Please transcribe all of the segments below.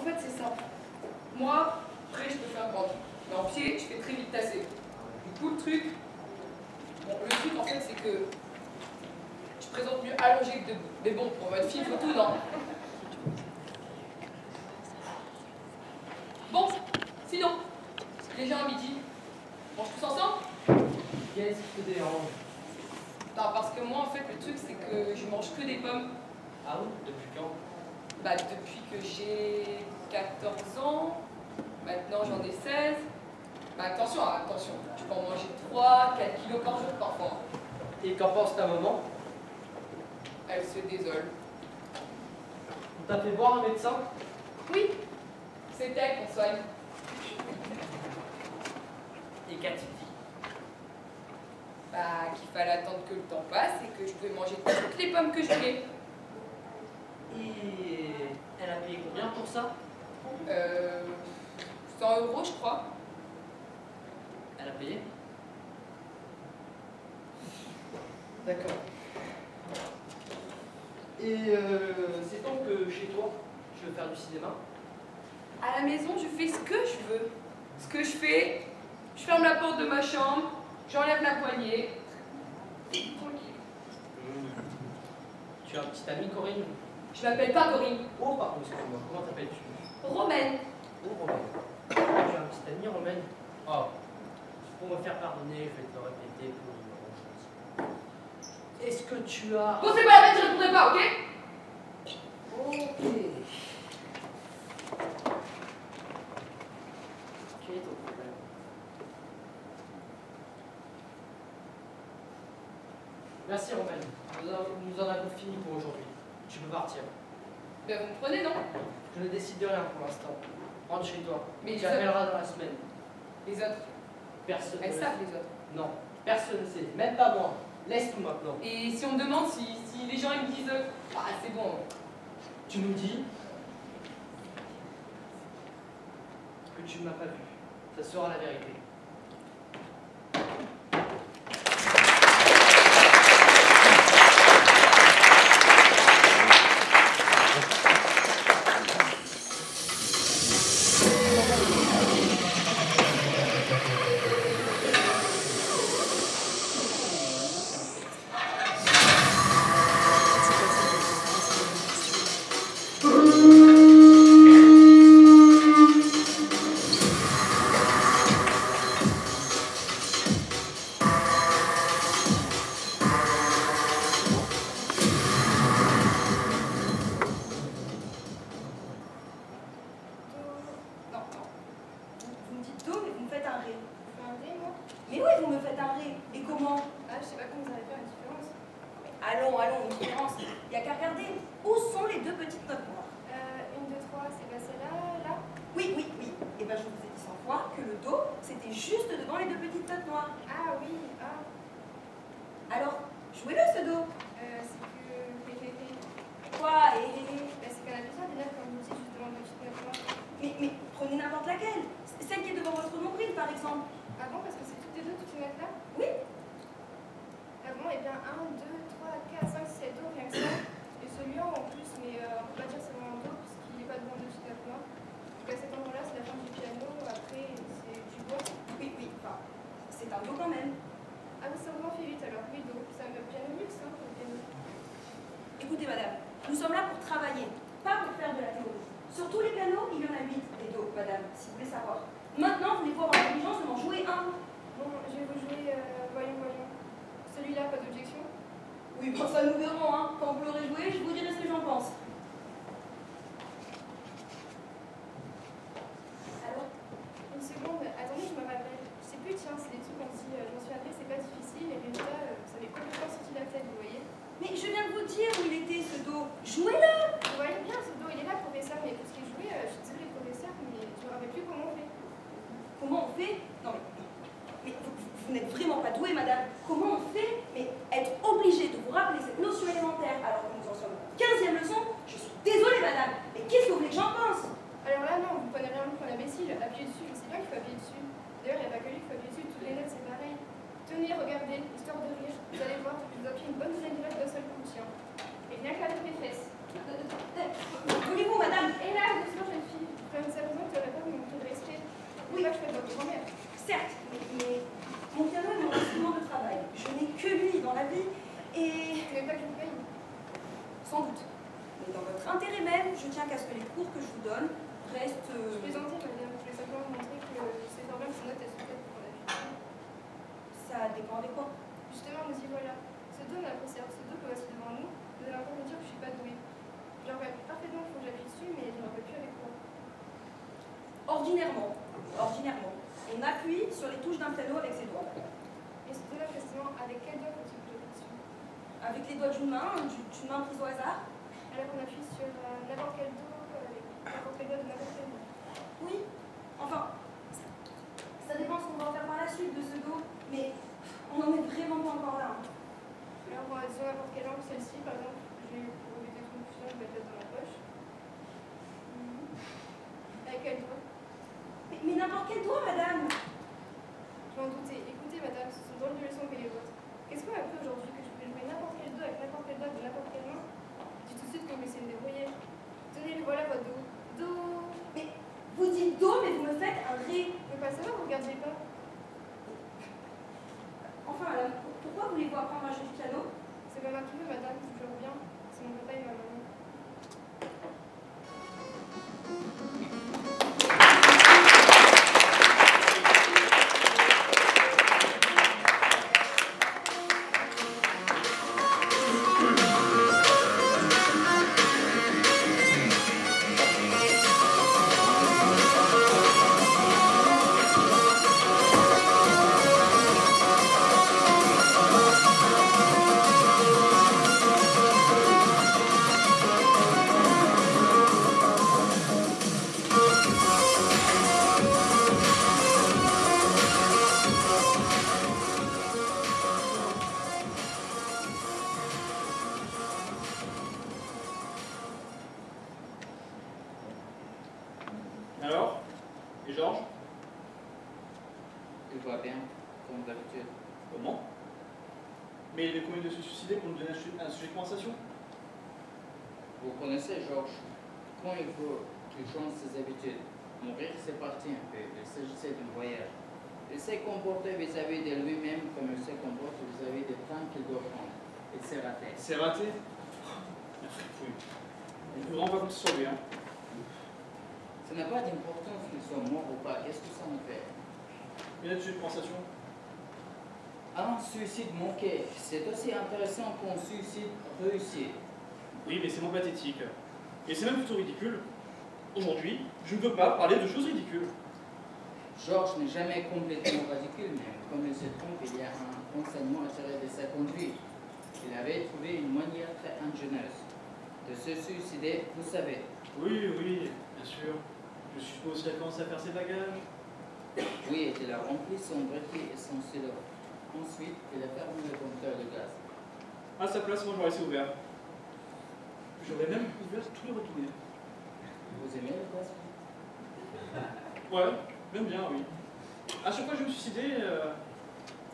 En fait, c'est simple. Moi, après, je peux faire grande. Mais en pied, je fais très vite tasser. Du coup, le truc, en fait, c'est que je présente mieux allongé que debout. Mais bon, pour votre film photo, non. Bon, sinon, les gens à midi, on mange tous ensemble? Qu'est-ce qui te dérange? Non, parce que moi, en fait, le truc, c'est que je mange que des pommes. Ah oui? Depuis quand? Bah, depuis que j'ai 14 ans. Maintenant, j'en ai 16. Bah, attention, attention. Je peux en manger 3, 4 kilos par jour, parfois. Et qu'en pense ta maman? Elle se désole. On t'a fait voir un médecin? Oui, c'est elle qu'on soigne. Et qu'a-t-il dit? Bah, qu'il fallait attendre que le temps passe et que je pouvais manger toutes les pommes que je voulais. Et elle a payé combien pour ça? 100 €, je crois. Elle a payé? D'accord. Et c'est donc que chez toi, tu veux faire du cinéma? À la maison, je fais ce que je veux. Ce que je fais, je ferme la porte de ma chambre, j'enlève la poignée. Tranquille. Tu as un petit ami, Corinne? Je m'appelle pas Corinne. Oh, pardon, excuse-moi. Comment t'appelles-tu? Romaine. Oh, Romaine. Tu as un petit ami, Romaine? Oh, pour me faire pardonner, je vais te le répéter pour une chose. Est-ce que tu as... Bon, c'est pas la peine, je répondrai pas, ok? Ok. Quel est ton problème? Merci, Romaine. Nous en avons fini pour aujourd'hui. Tu peux partir. Ben, vous me prenez, non? Je ne décide de rien pour l'instant. Rentre chez toi. Mais Tu appelleras dans la semaine. Les autres, Personne elles ne savent, les autres. Non, personne ne sait. Même pas moi. Laisse-nous maintenant. Et si on me demande, si les gens ils me disent ah, c'est bon, Tu nous dis que tu ne m'as pas vu. Ça sera la vérité. Allons, allons, une différence. Il n'y a qu'à regarder. Où sont les deux petites notes noires? 1, 2, 3, c'est pas celle-là, là? Oui, oui, oui. Et bien je vous ai dit 100 fois que le dos, c'était juste devant les deux petites notes noires. Ah oui, ah. Alors, jouez-le ce dos. C'est que... Quoi? c'est qu'on a besoin des notes, comme vous dites, juste devant les petites notes noires. Mais prenez n'importe laquelle. Celle qui est devant votre nombril, par exemple. Ah bon, parce que c'est toutes les deux, toutes ces notes-là? Oui. Ah bon, et bien 1, 2, 3, 4, 5, 7 dos, rien que ça. Et celui-là en plus, mais on peut pas dire c'est vraiment un do, parce qu'il n'est pas devant deux petites notes noires. Donc à cet endroit-là, c'est la fin du piano, après c'est du bois. Oui, oui, enfin, c'est un do quand même. Ah oui, c'est vraiment fait vite alors, oui, do. C'est un piano luxe, hein, pour le piano. Écoutez, madame, nous sommes là pour travailler, pas pour faire de la théorie. Sur tous les pianos, il y en a 8 des do, madame, si vous voulez savoir. Maintenant, vous n'avez pas avoir l'intelligence de m'en jouer un. Bon, je vais vous jouer, voyons. Celui-là, pas d'objection? Oui, bon, ça nous verrons, hein. Quand vous l'aurez joué, je vous dirai ce que j'en pense. Alors? Une seconde, attendez, je me rappelle. Je sais plus, tiens, c'est des trucs qu'on se dit, je m'en souviendrai, c'est pas difficile, et résultat, ça m'est complètement sorti de la tête, vous voyez? Mais je viens de vous dire où il était, ce do. Jouez-le! Vous voyez bien, ce dos, il est là, professeur, mais pour ce qui est joué, je suis désolée, professeur, mais je me rappelle plus comment on fait. Comment on fait? Non, mais vous n'êtes vraiment pas douée, madame. Comment on fait? Mais être obligé de vous rappeler cette notion élémentaire alors que nous en sommes à la 15e leçon, je suis désolée, madame. Mais qu'est-ce que vous voulez que j'en pense? Alors là, non, vous prenez rien pour un imbécile. Appuyez dessus, je sais bien qu'il faut appuyer dessus. D'ailleurs, il n'y a pas que lui qu'il faut appuyer dessus, toutes les notes, c'est pareil. Tenez, regardez, histoire de rire. Vous allez voir, je vous appuie une bonne dizaine de notes d'un seul coup, tiens. Et rien qu'avec mes fesses. Voulez-vous, madame? Et là, doucement, jeune fille. votre intérêt même, je tiens qu'à ce que les cours que je vous donne restent... Je plaisantais, madame. Je voulais simplement vous montrer que c'est normal que ces notes elles sont faites pour la future. Ça dépend de quoi. Justement, nous y voilà. Ce dos, on a apprécié ce dos que voici devant nous. Vous allez encore me dire que je suis pas douée. Je rappelle parfaitement qu'il faut que j'appuie dessus, mais je ne rappelle plus avec quoi. Ordinairement, on appuie sur les touches d'un piano avec ses doigts. Et ce dos-là, précisément, avec quel doigt faut-il que j'appuie dessus? Avec les doigts d'une main prise au hasard. Alors on appuie sur n'importe quel dos, avec n'importe quel doigt de n'importe quel doigt. Oui, enfin, ça dépend ce qu'on va en faire par la suite de ce dos, mais on n'en est vraiment pas encore là. Hein. Alors disons n'importe quelle langue, celle-ci par exemple, je vais pour éviter toute confusion, je vais mettre dans ma poche. Avec quel doigt? Mais n'importe quel doigt, madame. Je m'en doutais. Écoutez madame, ce sont drôles de leçons que les vôtres. Qu'est-ce qu'on a appris aujourd'hui que je peux jouer n'importe quel doigt avec n'importe quel doigt de n'importe quelle main? Dites tout de suite que vous essayez de me débrouiller. Tenez, le voilà votre dos. Do. Mais vous dites do, mais vous me faites un ré. Je peux pas savoir, vous regardiez pas. Enfin, madame, pourquoi voulez-vous apprendre à jouer du piano? C'est ma main qui veut, madame, je vous bien. C'est mon papa et ma maman. Alors? Et Georges? Il va bien, comme d'habitude. Comment? Mais il est convenu de se suicider pour nous donner un sujet de conversation? Vous connaissez Georges. Quand il faut qu'il change ses habitudes, mourir c'est parti un peu. Il s'agissait d'un voyage. Il s'est comporté vis-à-vis de lui-même comme il se comporte vis-à-vis des temps qu'il doit prendre. Il s'est raté. C'est raté? La fripouille. On ne peut vraiment pas compter sur lui, hein. Ça n'a pas d'importance qu'il soit mort ou pas. Qu'est-ce que ça me fait? Il y a un sujet de conversation? Un suicide manqué, c'est aussi intéressant qu'un suicide réussi. Oui, mais c'est moins pathétique. Et c'est même plutôt ridicule. Aujourd'hui, je ne veux pas parler de choses ridicules. Georges n'est jamais complètement ridicule, mais comme il se trompe, il y a un enseignement à tirer de sa conduite. Il avait trouvé une manière très ingénieuse de se suicider, vous savez. Oui, bien sûr. Je suppose qu'il a commencé à faire ses bagages. Oui, il a rempli son briquet et son stylo. Ensuite, il a fermé le compteur de gaz. À sa place, moi j'aurais laissé ouvert. J'aurais même ouvert tous les retournés. Vous aimez le gaz? Ouais, même bien, oui. À chaque fois que je me suicidais,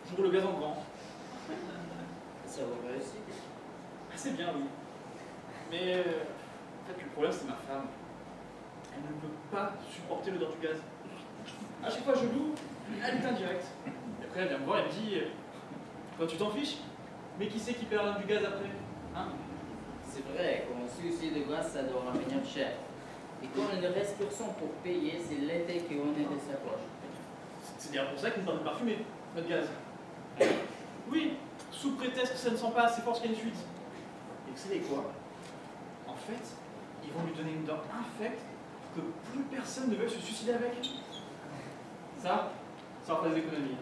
j'ouvre le gaz en grand. Ça vous réussit? Assez bien, oui. Mais en fait, le problème, c'est ma femme. Elle ne peut pas supporter l'odeur du gaz. À chaque fois que je l'ouvre, elle éteint direct. Et après, elle vient me voir et me dit Toi, tu t'en fiches? Mais qui c'est qui perd du gaz après? Hein? C'est vrai, quand on suicide de gaz, ça doit revenir cher. Et quand il ne reste personne pour payer, c'est l'été qu'on est de sa poche. C'est d'ailleurs pour ça qu'ils nous parlent de parfumer notre gaz. Oui, sous prétexte que ça ne sent pas assez fort qu'il y a une fuite. Et vous savez quoi? En fait, ils vont lui donner une dent infecte que plus personne ne veut se suicider avec. Ça va faire des économies.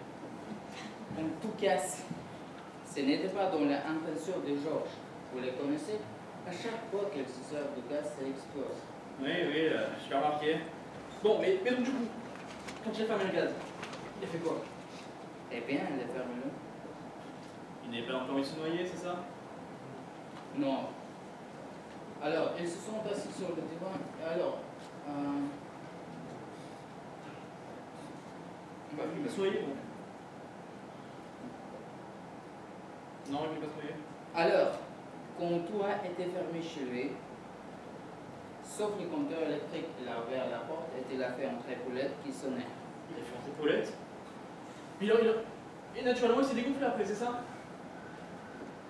En tout cas, ce n'était pas dans l'intention de Georges. Vous les connaissez? À chaque fois qu'il se sert de gaz, ça explose. Oui, je l'ai remarqué. Bon, mais donc du coup, quand il a fermé le gaz, il a fait quoi? Eh bien, il a fermé le. Il n'avait pas encore envie de se noyer, c'est ça? Non. Alors, ils se sont assis sur le divan. Alors, Bah, il va se noyer, bon. Non, il ne va pas se noyer. alors, quand tout a été fermé chez lui, sauf le compteur électrique, il a ouvert la porte et il a fait entrer Paulette qui sonnait. Il a fait entrer Paulette. Et naturellement, il s'est dégonflé après, c'est ça?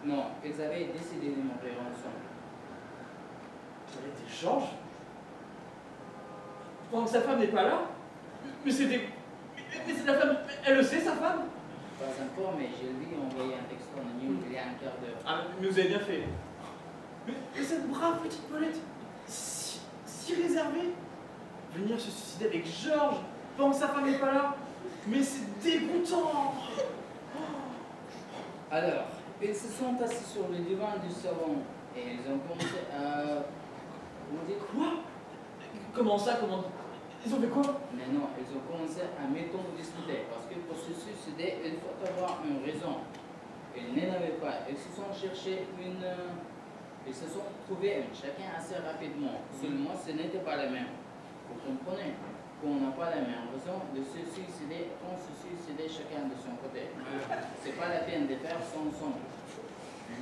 Non, ils avaient décidé de mourir ensemble. arrêter Georges pendant que sa femme n'est pas là? Mais c'est des... Mais c'est la femme... Elle le sait, sa femme? Pas encore, mais je lui ai envoyé un texto anonyme il y a un quart d'heure. Ah, mais vous avez bien fait. Mais cette brave petite Paulette, si réservée, venir se suicider avec Georges pendant que sa femme n'est pas là, mais c'est dégoûtant. Alors, ils se sont assis sur le divan du salon et ils ont commencé à... Comment dire? Quoi? Comment ça? Comment... Ils ont fait quoi? Mais non, ils ont commencé à discuter parce que pour se suicider, il faut avoir une raison. Ils n'en avaient pas. Ils se sont cherchés une... Ils se sont trouvés une, chacun assez rapidement. Seulement, ce n'était pas la même. Vous comprenez qu'on n'a pas la même raison de se suicider, on se suicidait chacun de son côté. C'est pas la peine de faire ça ensemble.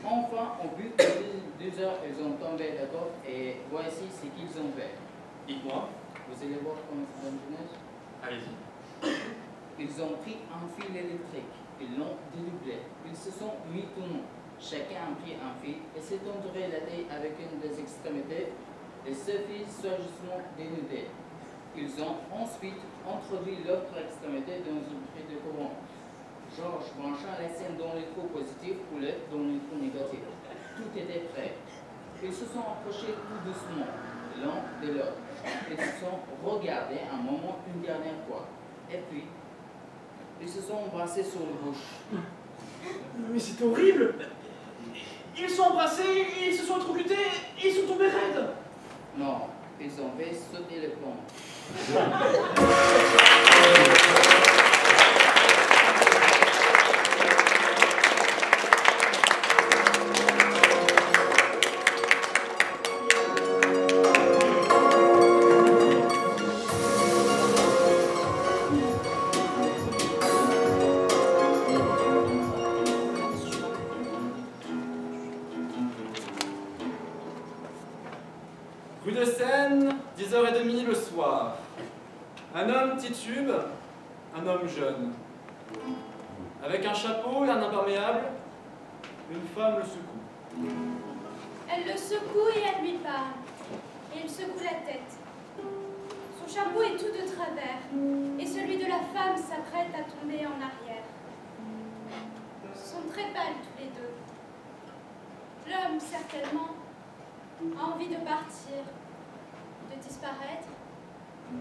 Enfin, au bout de 2 heures, ils ont tombé d'accord et voici ce qu'ils ont fait. Dites-moi. Vous allez voir comment c'est ingénieux. Allez-y. Ils ont pris un fil électrique, ils l'ont dédoublé, ils se sont mis tout nus. Chacun a pris un fil et s'est entouré la tête avec une des extrémités et ce fil soigneusement dénudé. Ils ont ensuite introduit l'autre extrémité dans une prise de courant. Georges brancha la scène dans le trou positif ou l'autre dans le trou négatif. Tout était prêt. Ils se sont approchés tout doucement, l'un de l'autre. Ils se sont regardés un moment une dernière fois. Et puis, ils se sont embrassés sur le bouche. Mais c'est horrible! Ils se sont embrassés, ils se sont électrocutés, ils sont tombés raides! Non, ils ont fait sauter le plomb. Rue de Seine, 10h30 le soir. Un homme titube, un homme jeune. Avec un chapeau et un imperméable, une femme le secoue. Elle le secoue et elle lui parle. Et il secoue la tête. Son chapeau est tout de travers, et celui de la femme s'apprête à tomber en arrière. Ils sont très pâles tous les deux. L'homme, certainement, a envie de partir, de disparaître, de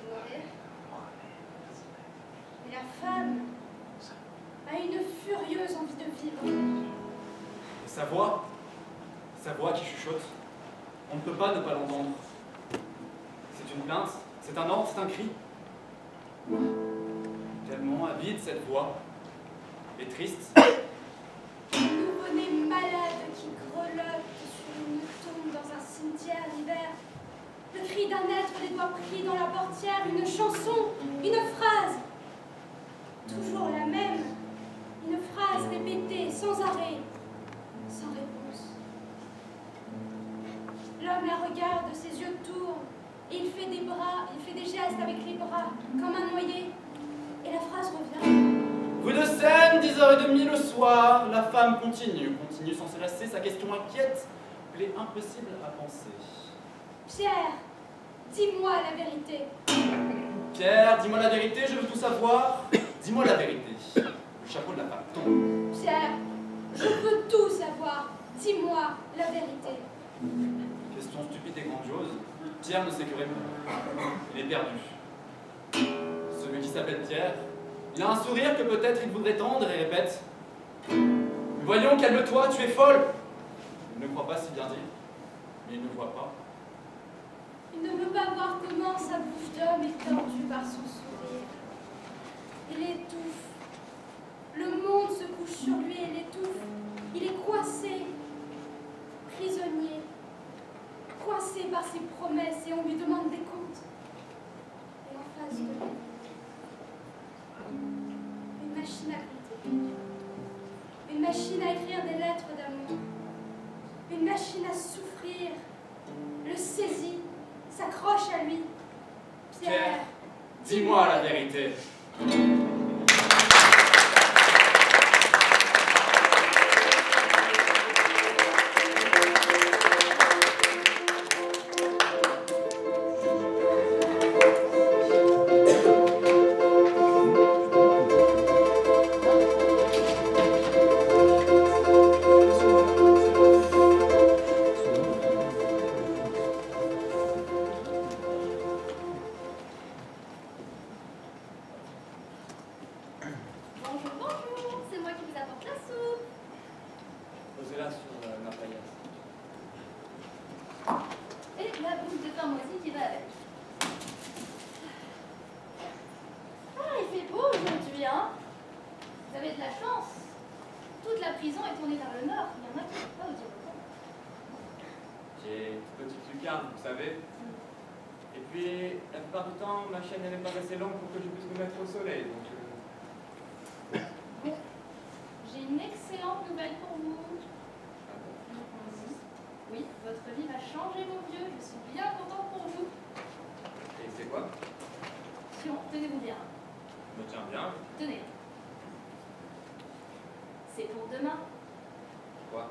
mourir. Et la femme a une furieuse envie de vivre. Et sa voix qui chuchote, on ne peut pas ne pas l'entendre. C'est une plainte, c'est un ordre, c'est un cri. Tellement avide cette voix, et triste. Un nouveau-né malade qui grelotte sur une tombe dans un cimetière l'hiver. Le cri d'un être, les doigts pris dans la portière, une chanson, une phrase. Toujours la même, une phrase répétée sans arrêt, sans réponse. L'homme la regarde, ses yeux tournent, et il fait des bras, il fait des gestes avec les bras, comme un noyé, et la phrase revient. Rue de Seine, 10h30 le soir, la femme continue sans se lasser, sa question inquiète, plaît impossible à penser. Pierre, dis-moi la vérité. Pierre, dis-moi la vérité, je veux tout savoir. Dis-moi la vérité. Le chapeau de la femme tombe. Pierre, je veux tout savoir. Dis-moi la vérité. Question stupide et grandiose. Pierre ne sait que répondre. Il est perdu. Celui qui s'appelle Pierre, il a un sourire que peut-être il voudrait tendre et répète. Voyons, calme-toi, tu es folle. Il ne croit pas si bien dire, mais il ne voit pas. Il ne veut pas voir comment sa bouche d'homme est tordue par son sourire. Il étouffe. Le monde se couche sur lui et l'étouffe. Il est coincé, prisonnier, coincé par ses promesses et on lui demande des comptes. Et en face de lui, une machine à compter. Une machine à écrire des lettres d'amour. Une machine à souffrir. Le saisit, s'accroche à lui. Pierre, dis-moi la vérité. pain moisi qui va avec. Ah, il fait beau aujourd'hui, hein? Vous avez de la chance. Toute la prison est tournée vers le nord. Il y en a qui ne peuvent pas vous dire autant. J'ai une petite lucarne, vous savez. Et puis, la plupart du temps, ma chaîne n'est pas assez longue pour que je puisse me mettre au soleil. Donc, Bon, j'ai une excellente nouvelle pour vous. Oui, votre vie va changer, mon vieux. Je suis bien contente pour vous. Et c'est quoi? Tiens, tenez-vous bien. Je me tiens bien. Tenez. C'est pour demain. Quoi?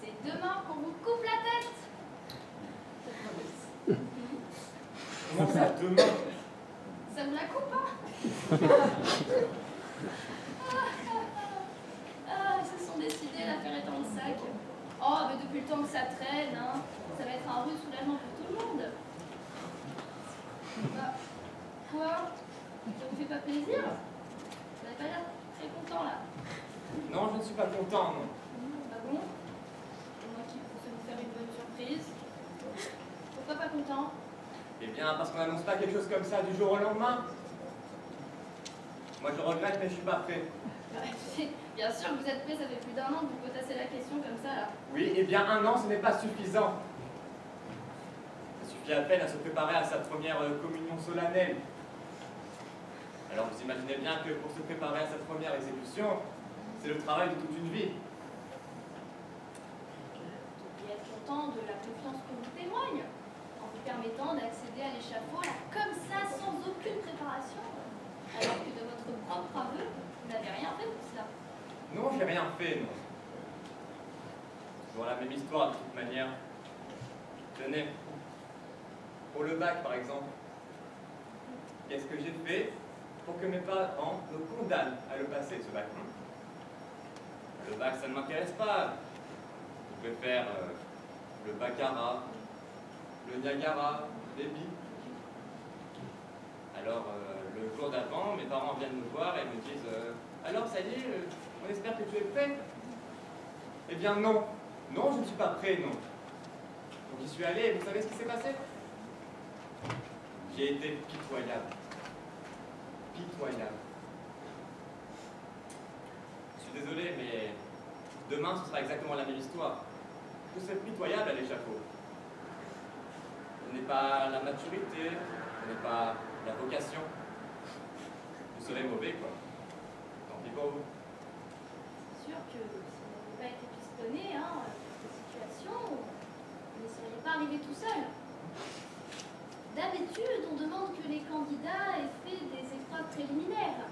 C'est demain qu'on vous coupe la tête. Comment ça, demain? Ça vous la coupe, hein? Ah, ils se sont décidés, l'affaire est dans le sac. Oh, mais depuis le temps que ça traîne, hein, ça va être un rude soulagement pour tout le monde. Bah, quoi? Ça vous fait pas plaisir? Vous n'avez pas l'air très content, là. Non, je ne suis pas content, non. Bah bon? C'est moi qui pensais vous faire une bonne surprise. Pourquoi pas content? Eh bien, parce qu'on n'annonce pas quelque chose comme ça du jour au lendemain. Moi, je regrette, mais je suis pas prêt. Bien sûr que vous êtes prêt, ça fait plus d'1 an que vous potassez la question comme ça, là. Oui, eh bien, 1 an, ce n'est pas suffisant. Ça suffit à peine à se préparer à sa première communion solennelle. Alors, vous imaginez bien que pour se préparer à sa première exécution, c'est le travail de toute une vie. Vous devriez être content de la confiance qu'on vous témoigne, en vous permettant d'accéder à l'échafaud, là, comme ça, sans aucune préparation, alors que de votre propre aveu, vous n'avez rien fait pour cela. Non, j'ai rien fait, non. Toujours la même histoire, de toute manière. Tenez, pour le bac, par exemple, qu'est-ce que j'ai fait pour que mes parents me condamnent à le passer, ce bac? Le bac, ça ne m'intéresse pas. Je pouvais faire le Baccarat, le Niagara, les billes. Alors, le jour d'avant, mes parents viennent me voir et me disent alors, ça y est, on espère que tu es prêt? Eh bien, non. Non, je ne suis pas prêt, non. Donc, j'y suis allé et vous savez ce qui s'est passé? J'ai été pitoyable. Pitoyable. Je suis désolé, mais demain, ce sera exactement la même histoire. Je serai pitoyable à l'échafaud. Ce n'est pas la maturité, ce n'est pas la vocation. Vous serez mauvais, quoi. Tant pis pour vous. C'est sûr que si vous n'avez pas été pistonné, hein, dans cette situation, vous ne seriez pas arrivé tout seul. D'habitude, on demande que les candidats aient fait des épreuves préliminaires.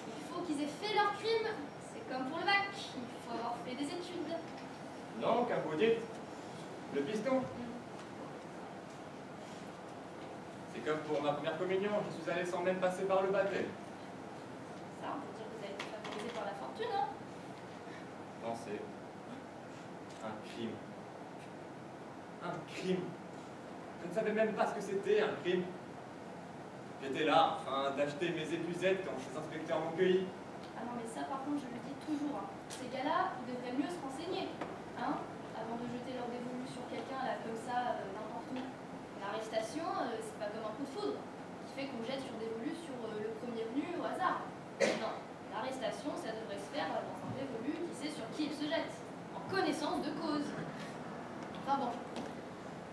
Il faut qu'ils aient fait leur crime. C'est comme pour le bac, il faut avoir fait des études. Non, comme vous dites, le piston. C'est comme pour ma première communion, je suis allé sans même passer par le baptême. Ça, on peut dire que vous avez été favorisé par la fortune, hein? Pensez. Un crime. Un crime. Je ne savais même pas ce que c'était, un crime. J'étais là, en train d'acheter mes épuisettes quand ces inspecteurs m'ont cueilli. Ah non, mais ça, par contre, je le dis toujours, hein. Ces gars-là, ils devraient mieux se renseigner, hein, avant de jeter leur dévolu sur quelqu'un, là, comme ça, n'importe où. L'arrestation, c'est pas comme un coup de foudre, qui fait qu'on jette sur dévolu sur le premier venu au hasard. Non, l'arrestation, ça devrait se faire dans un dévolu qui sait sur qui il se jette, en connaissance de cause. Enfin bon.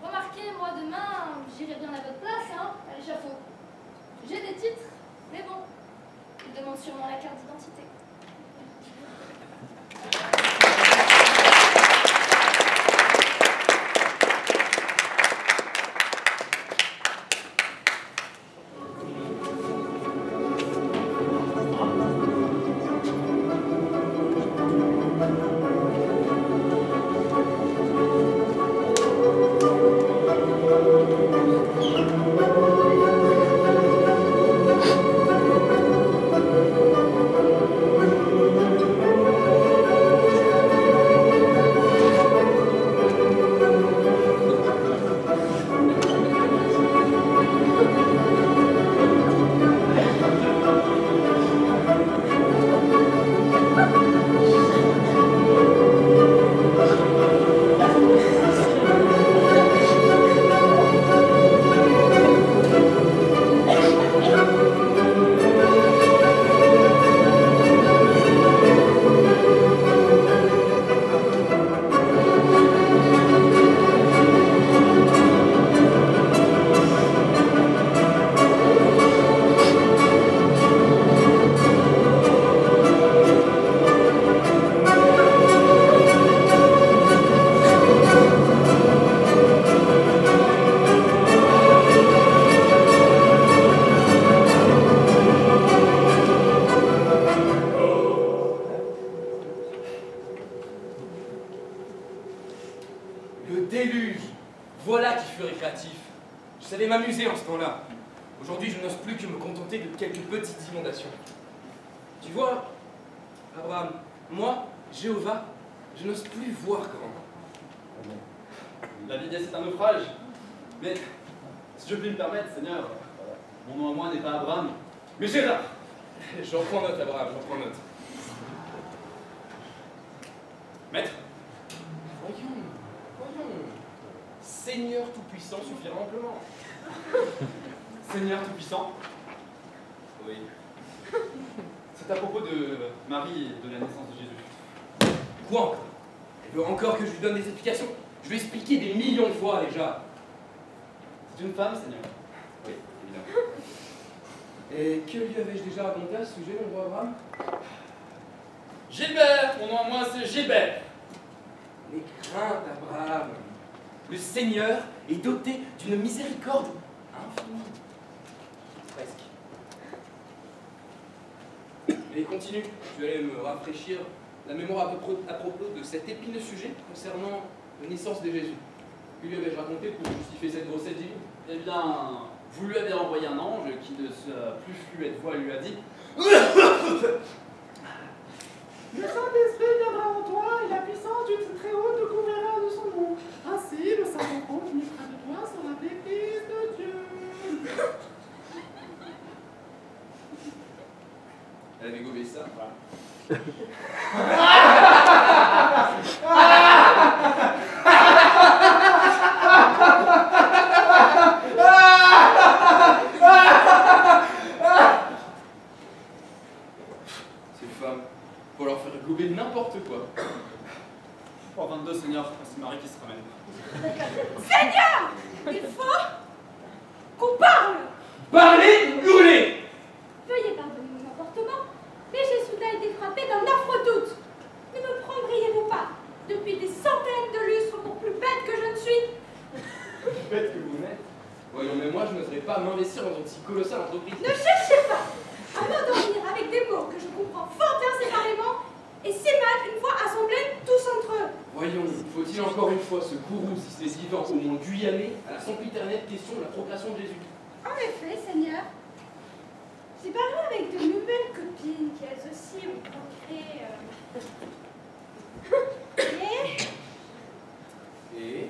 Remarquez, moi, demain, j'irai bien à votre place, hein, à l'échafaud. J'ai des titres, mais bon, ils demandent sûrement la carte d'identité. créatif. Je savais m'amuser en ce temps-là. Aujourd'hui, je n'ose plus que me contenter de quelques petites inondations. Tu vois, Abraham, moi, Jéhovah, je n'ose plus voir grand. La vie c'est un naufrage. Mais, si je puis me permettre, Seigneur, mon nom à moi n'est pas Abraham, mais Gérard. J'en prends note, Abraham, j'en prends note. Maître, Voyons. Seigneur Tout-Puissant suffira amplement. Seigneur Tout-Puissant, Oui. c'est à propos de Marie et de la naissance de Jésus. Quoi encore? Elle veut encore que je lui donne des explications? Je lui ai expliqué des millions de fois déjà. C'est une femme, Seigneur. Oui, évidemment. Et que lui avais-je déjà raconté à ce sujet, mon roi Abraham? Gilbert, mon nom à moi c'est Gilbert. Les craintes, Abraham. Le Seigneur est doté d'une miséricorde infinie. Presque. Mais continue, tu allais me rafraîchir la mémoire à propos de cet épineux sujet concernant la naissance de Jésus. Que lui avais-je raconté pour justifier cette grossesse divine? Eh bien, vous lui avez envoyé un ange qui, de sa plus fluette voix, lui a dit Le Saint-Esprit viendra en toi et la puissance du Très-Haut te couvrira de son nom. Ainsi, le Saint-Enfant qui naîtra de toi sera appelé Fils de Dieu. Elle avait gobé ça. Ces femmes, faut leur faire gober n'importe quoi. Oh, 22, Seigneur, c'est Marie qui se ramène. Seigneur, il faut qu'on parle. Parlez, hurlez! Veuillez pardonner mon emportement, mais j'ai soudain été frappée d'un affreux doute. Ne me prendriez-vous pas, depuis des centaines de lustres, pour plus bête que je ne suis? Bête que vous êtes. Voyons, mais moi je n'oserais pas m'investir dans une si colossale entreprise. Ne cherchez pas à m'endormir avec des mots que je comprends fort bien séparément et si mal une fois assemblés tous entre eux. Voyons, faut-il encore une fois se courroux si c'est vivant au monde guyanais à la sempiternelle question de la procréation de Jésus? En effet, Seigneur, j'ai parlé avec de nouvelles copines qui elles aussi ont procréé. Et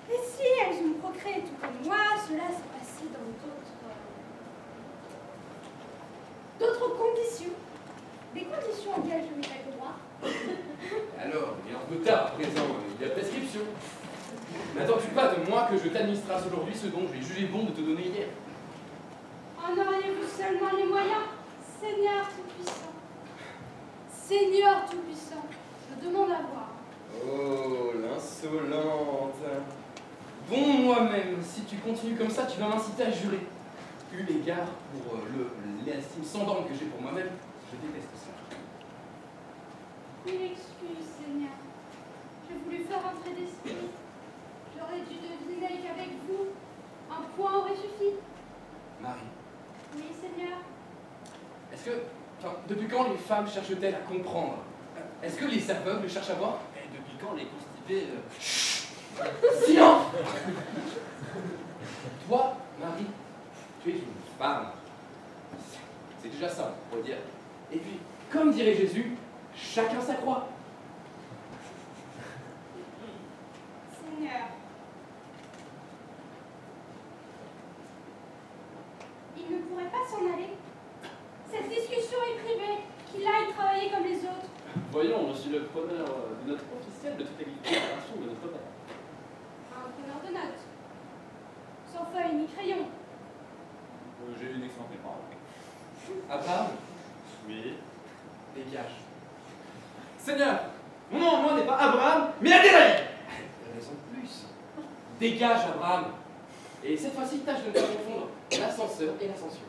Et si elles ont procréé tout comme moi, cela s'est passé dans d'autres conditions. Des conditions auxquelles je n'ai pas le droit. alors, il est un peu tard à présent, il y a prescription. N'attends-tu pas de moi que je t'administrasse aujourd'hui ce dont j'ai jugé bon de te donner hier? En auriez-vous seulement les moyens, Seigneur Tout-Puissant? Seigneur Tout-Puissant, je demande à voir. Oh, l'insolente! Bon, moi-même, si tu continues comme ça, tu vas m'inciter à jurer. Eu l'égard pour l'estime sans borne que j'ai pour moi-même, je déteste ça. Une excuse, Seigneur. J'ai voulu faire entrer d'esprit. J'aurais dû deviner qu'avec vous, un point aurait suffi. Marie, Oui, Seigneur. est-ce que, depuis quand les femmes cherchent-elles à comprendre? Est-ce que les aveugles cherchent à voir? Et depuis quand les constipés... Silence! Toi, Marie, tu es une femme. C'est déjà ça, on pourrait dire. Et puis, comme dirait Jésus, chacun sa croix. Seigneur. Il ne pourrait pas s'en aller. Cette discussion est privée. Qu'il aille travailler comme les autres. Voyons, je suis le preneur de notes officielles de toutes les déclarations de notre père. Un preneur de notes. Sans feuille ni crayon. J'ai une excellente mémoire. Abraham, Oui. dégage. Seigneur, mon nom à moi n'est pas Abraham, mais Adélaïde. Raison de plus. Dégage, Abraham. Et cette fois-ci, tâche de ne pas confondre l'ascenseur et l'ascension.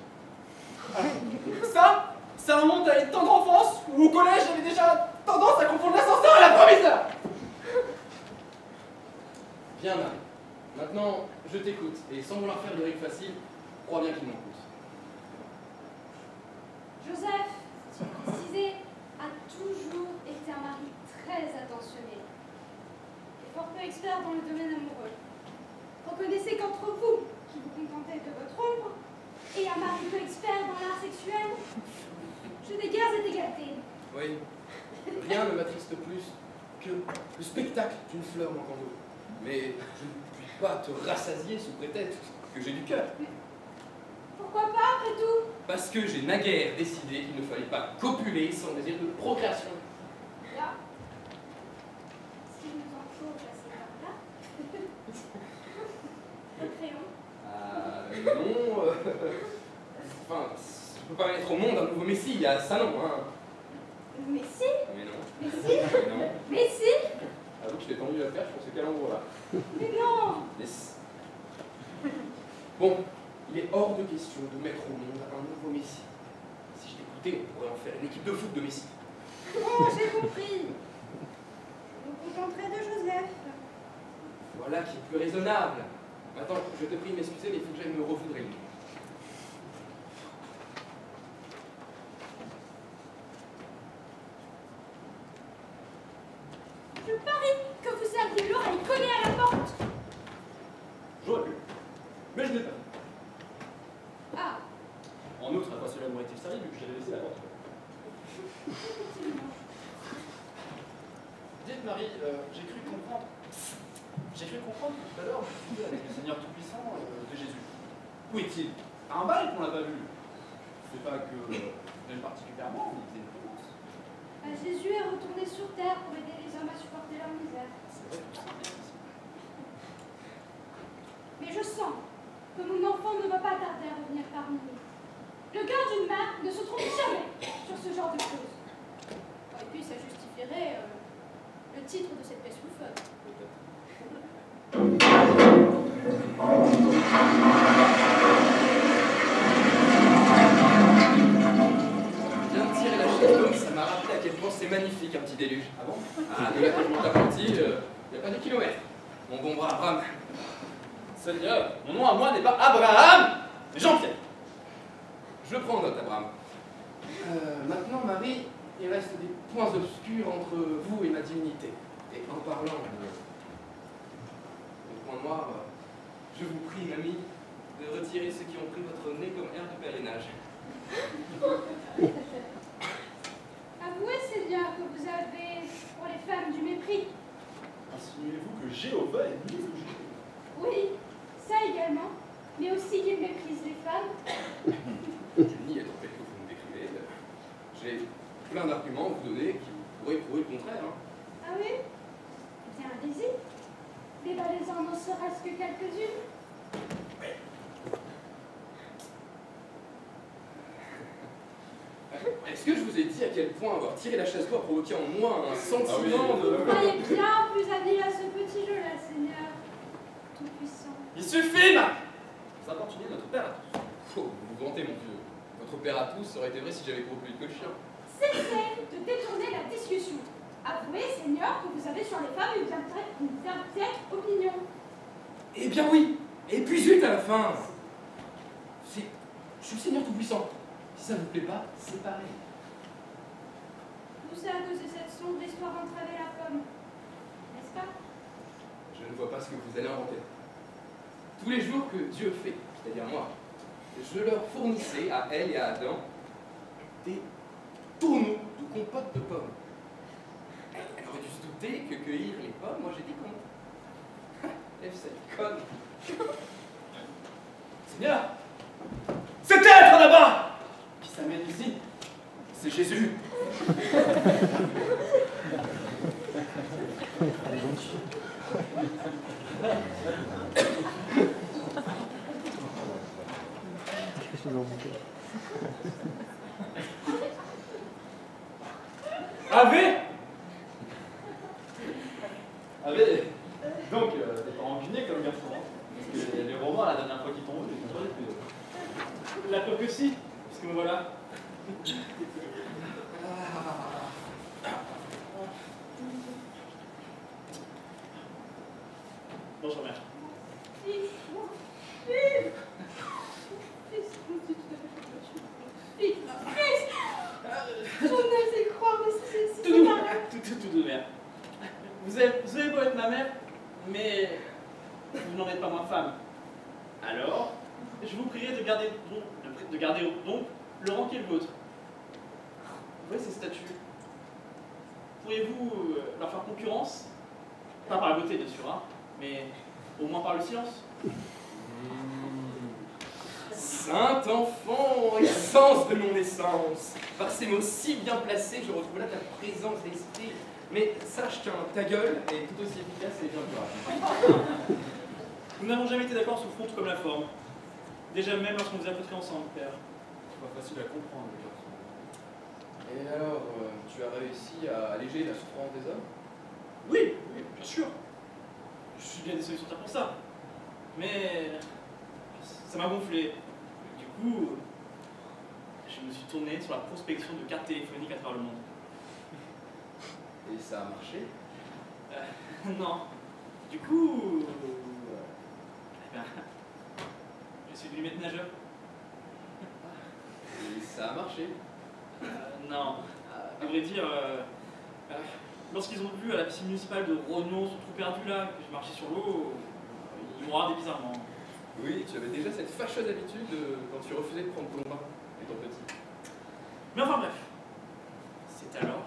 Ça remonte à une tendre enfance où au collège j'avais déjà tendance à confondre l'ascenseur et la proviseure. Bien, Marie. Maintenant, je t'écoute. Et sans vouloir faire de règles faciles, crois bien qu'il m'en coûte. Joseph, tu as précisé, a toujours été un mari très attentionné et fort peu expert dans le domaine amoureux. Reconnaissez qu'entre vous, qui vous contentez de votre ombre, et un mari peu expert dans l'art sexuel, je n'ai guère cette égalité. Oui, rien ne m'attriste plus que le spectacle d'une fleur manquant d'eau. Mais je ne puis pas te rassasier sous prétexte que j'ai du cœur. Pourquoi pas, après tout? Parce que j'ai naguère décidé qu'il ne fallait pas copuler sans désir de procréation. Là, si nous en faut passer par là, le crayon. Non, enfin, je peux pas mettre au monde un nouveau messie, il y a ça non, hein. Mais si, Mais non. mais si, Mais non. mais si, Avoue que je t'ai tendu la perche pour ce calembour-là. mais non. Laisse. Bon, il est hors de question de mettre au monde un nouveau messie. Si je t'écoutais, on pourrait en faire une équipe de foot de messie. Oh, j'ai compris. Je me contenterai de Joseph. Voilà qui est plus raisonnable. Attends, je te prie de m'excuser, mais il faut que j'aille me refoudrer. Je parie que vous aviez l'oreille collée à la porte. J'aurais pu. Mais je n'ai pas. Ah, En outre, à quoi cela m'aurait-il servi vu que j'avais laissé la porte ouverte? effectivement. Dites Marie, j'ai cru comprendre que tout à l'heure vous discutiez avec le Seigneur Tout-Puissant de Jésus. Où est-il? À un bal qu'on n'a pas vu. C'est pas que même particulièrement, il faisait une promesse. Jésus est retourné sur terre pour aider les hommes à supporter leur misère. C'est vrai que c'est bien ici. Mais je sens que mon enfant ne va pas tarder à revenir parmi nous. Le cœur d'une mère ne se trompe jamais sur ce genre de choses. Et puis ça justifierait le titre de cette pièce loufoque. Je viens de tirer la chaise d'eau, ça m'a rappelé à quel point c'est magnifique un petit déluge. Ah bon? Ah, de là que je monte à Ponty, il n'y a pas de kilomètres. Mon bon bras Abraham. Seigneur, mon nom à moi n'est pas Abraham, mais Jean-Pierre. Je prends note, Abraham. Maintenant, Marie, il reste des points obscurs entre vous et ma divinité. Et en parlant de points noirs, je vous prie, mamie, de retirer ceux qui ont pris votre nez comme air de pèlerinage. Avouez, Seigneur, que vous avez pour les femmes du mépris. Insinuez-vous que Jéhovah est misogyne? Oui, ça également, mais aussi qu'il méprise les femmes. Je nie être tel que vous me décrivez. J'ai plein d'arguments à vous donner qui pourraient prouver le contraire. Hein. Ah oui? Bien, allez-y. Débattez-en ne serait-ce que quelques-unes. Est-ce que je vous ai dit à quel point avoir tiré la chasse d'eau a provoqué en moi un sentiment oui. de... Vous croyez bien plus habile à ce petit jeu-là, Seigneur. Tout-puissant. Il suffit, Marie! Vous importunez notre père à tous. Oh, vous vous vantez, mon vieux. Votre père à tous, ça aurait été vrai si j'avais couru plus vite que le chien. Cessez de détourner la discussion. Avouez, Seigneur, que vous avez sur les femmes une bien piètre opinion. Eh bien oui. Et puis zut à la fin. Je suis le Seigneur Tout-Puissant. Si ça vous plaît pas, c'est pareil. Vous savez que c'est cette sombre histoire entre elle et la pomme, n'est-ce pas? Je ne vois pas ce que vous allez inventer. Tous les jours que Dieu fait, c'est-à-dire moi, je leur fournissais à elle et à Adam des tonneaux de compote de pommes. Elle aurait dû se douter que cueillir les pommes, moi j'ai dit con. Lève cette conne. Seigneur! Cet être là-bas! Qui s'amène ici? C'est Jésus. Ave! Donc, t'es pas rancunier comme garçon, hein? Parce que les romans, la dernière fois qu'ils t'ont vu, ils t'ont dit que... La preuve que si, parce que me voilà. Bonjour, mère. Fils, mon fils. Fils, mon Dieu, tout à fait. Fils, fils. Je n'ose y croire, mais c'est Tout doux, mère. Vous avez beau être ma mère, mais vous n'en êtes pas moins femme. Alors, je vous prierai de garder donc le rang qui est le vôtre. Vous voyez ces statues? Pourriez-vous leur faire concurrence? Pas par la beauté, bien sûr, hein, mais au moins par le silence. Saint enfant, essence de mon essence, par ces mots si bien placés, je retrouve là ta présence d'esprit. Mais sache qu'un ta gueule est tout aussi efficace et bien plus rapide. Nous n'avons jamais été d'accord sur le fond comme la forme. Déjà même lorsqu'on vous a côtoyé ensemble, père. C'est pas facile à comprendre, les garçons. Et alors, tu as réussi à alléger la souffrance des hommes? Oui, oui, bien sûr. Je suis bien désolé sur ta pour ça. Mais ça m'a gonflé. Du coup, je me suis tourné sur la prospection de cartes téléphoniques à travers le monde. Et ça a marché? Non. Du coup, eh ben, je suis devenu maître nageur. Et ça a marché? Non. À vrai dire, lorsqu'ils ont vu à la piscine municipale de Rognon ce trou perdu là, que je marchais sur l'eau, ils m'ont regardé bizarrement. Oui, tu avais déjà cette fâcheuse habitude quand tu refusais de prendre ton bain, étant petit. Mais enfin bref, c'est alors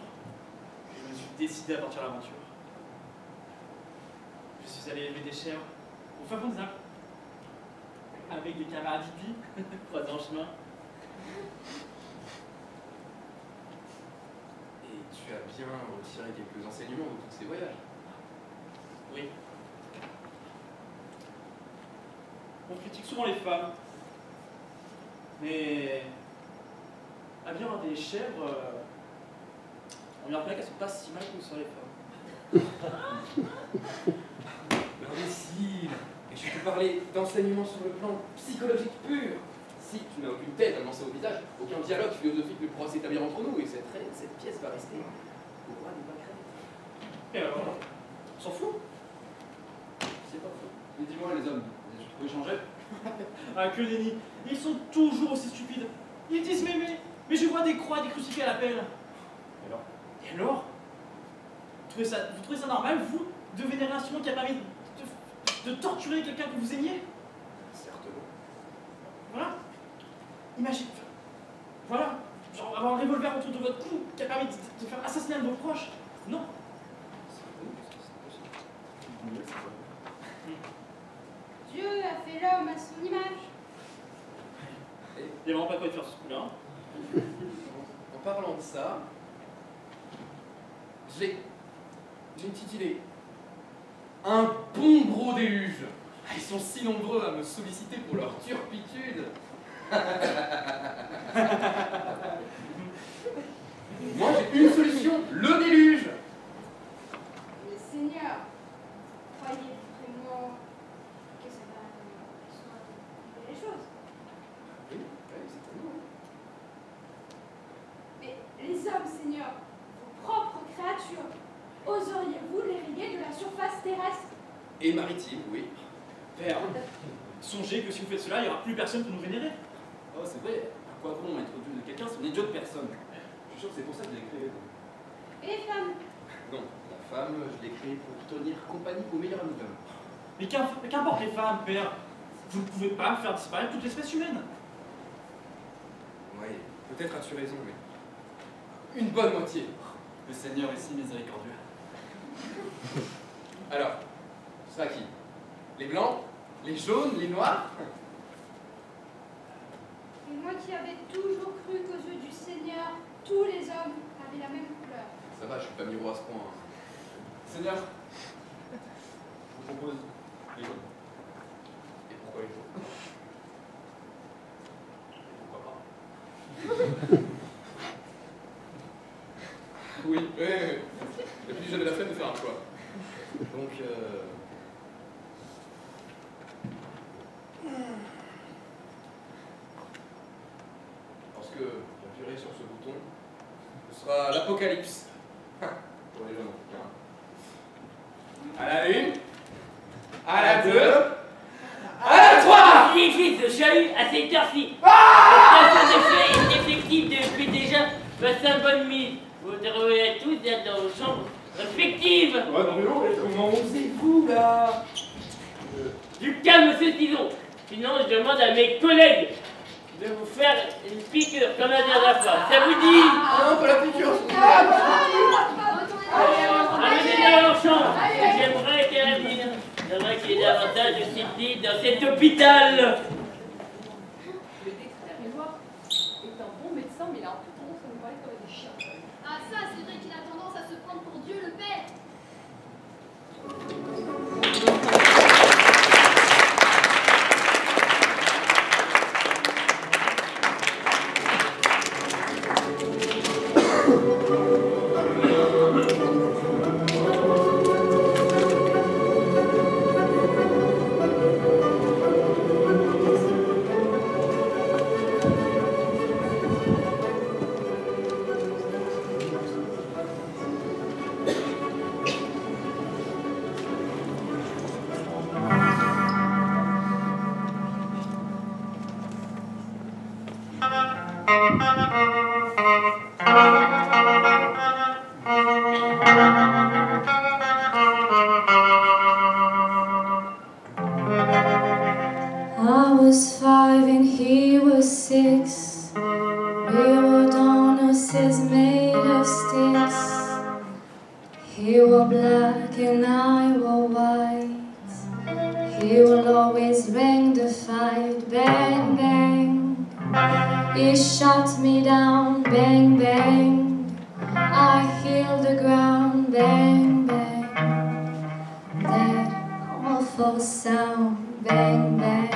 que je me suis décidé à partir à l'aventure. Je suis allé élever des chèvres au fin fond des Alpes, avec des camarades hippies croisés en chemin. Et tu as bien retiré quelques enseignements de tous ces voyages? Oui. On critique souvent les femmes, mais à bien avoir des chèvres, on lui rappelle qu'elles sont pas si mal que nous sommes les femmes. Imbécile! Et je te parlais d'enseignement sur le plan psychologique pur. Si tu n'as aucune tête à lancer au visage, aucun dialogue philosophique ne pourra s'établir entre nous, et cette pièce va rester au roi des pâquerettes. Et alors, on s'en fout? C'est pas faux. Mais dis-moi, les hommes, tu peux échanger? Ah, que nenni! Ils sont toujours aussi stupides. Ils disent mais je vois des croix, des crucifix à l'appel. Et alors? Vous trouvez ça normal, vous, de vénérer un instrument qui a permis de torturer quelqu'un que vous aimiez? Certainement. Voilà. Imagine. Voilà. Genre avoir un revolver autour de votre cou qui a permis de faire assassiner un de vos proches. Non. Dieu a fait l'homme à son image. Il n'y a vraiment pas quoi de faire ce coup-là. En parlant de ça, j'ai une petite idée. Un bon gros déluge. Ils sont si nombreux à me solliciter pour leur turpitude. Moi j'ai une solution, le déluge. Mais Seigneur, croyez vraiment que ça va soit de les choses? Oui, certainement. Mais les hommes, Seigneur, vos propres créatures, oseriez-vous les rayer de la surface terrestre? Et maritime, oui. Père, songez que si vous faites cela, il n'y aura plus personne pour nous vénérer. Oh, c'est vrai. À quoi bon être dieu de quelqu'un si on est dieu de personne? Je suis sûr que c'est pour ça que je l'ai créé. Et les femmes? Non, la femme, je l'ai créée pour tenir compagnie aux meilleurs amis d'hommes. Mais qu'importe les femmes, père, vous ne pouvez pas faire disparaître toute l'espèce humaine. Oui, peut-être as-tu raison, mais une bonne moitié. Le Seigneur est si miséricordieux. Alors, ce sera qui? Les blancs? Les jaunes? Les noirs? Et moi qui avais toujours cru qu'aux yeux du Seigneur, tous les hommes avaient la même couleur. Ça va, je suis pas miro à ce point. Hein. Seigneur, je vous propose les jaunes. Et pourquoi les jaunes? Et pourquoi pas? Oui, et puis j'avais la flemme de faire un choix. Donc, lorsque j'appuierai sur ce bouton, ce sera l'apocalypse. Pour les jeunes en tout cas. À la une, à la deux, à la trois! Léger ce chahut à cette heure-ci. Le place en effet est effectif depuis déjà 25 bonnes mise. Vous devrez tous être dans vos chambres respectives. Ouais, non mais non, mais comment osez-vous là? Du calme, monsieur Tison. Sinon, je demande à mes collègues de vous faire une piqûre comme la dernière fois. Ça vous dit? Ah non, pas la piqûre. Amenez-les dans leur chambre. J'aimerais qu'il y ait davantage de symptômes dans cet hôpital. Le décret est un bon médecin, mais il a un peu tendance à nous parler comme des chiens. Ah ça, c'est vrai qu'il a tendance à se prendre pour Dieu le Père. I was 5 and he was 6. We were donuts made of sticks. He wore black and I wore white. He will always bring the fight. Bang, bang. He shot me down. Bang, bang. I healed the ground. Bang, bang. That awful sound. Bang, bang.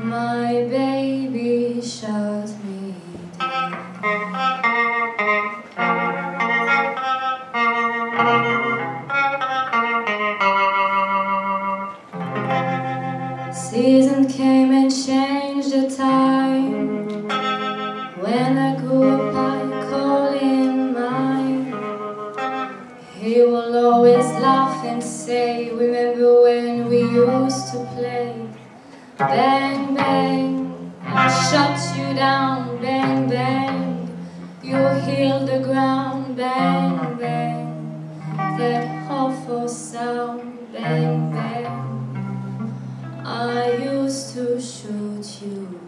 My baby shot me down. Season came and changed the time. When I grew up I called him mine. He will always laugh and say, remember when we used to play? Bang, bang, I shot you down. Bang, bang, you healed the ground. Bang, bang, that awful sound. Bang, bang, I used to shoot you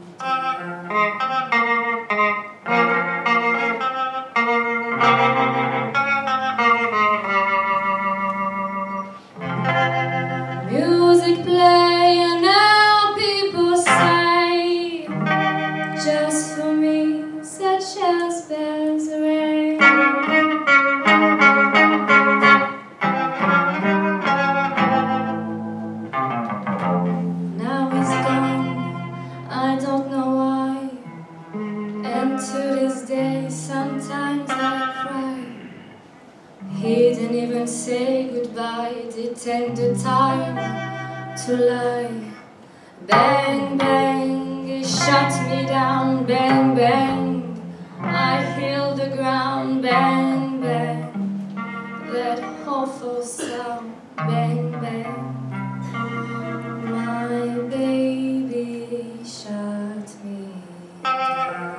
music play and now people say, just for me, such as bells ring. Now he's gone, I don't know why, and to this day sometimes I cry. He didn't even say goodbye, didn't take the time to lie. Bang, bang, he shot me down. Bang, bang, I healed the ground. Bang, bang, that awful sound. Bang, bang, my baby shot me down.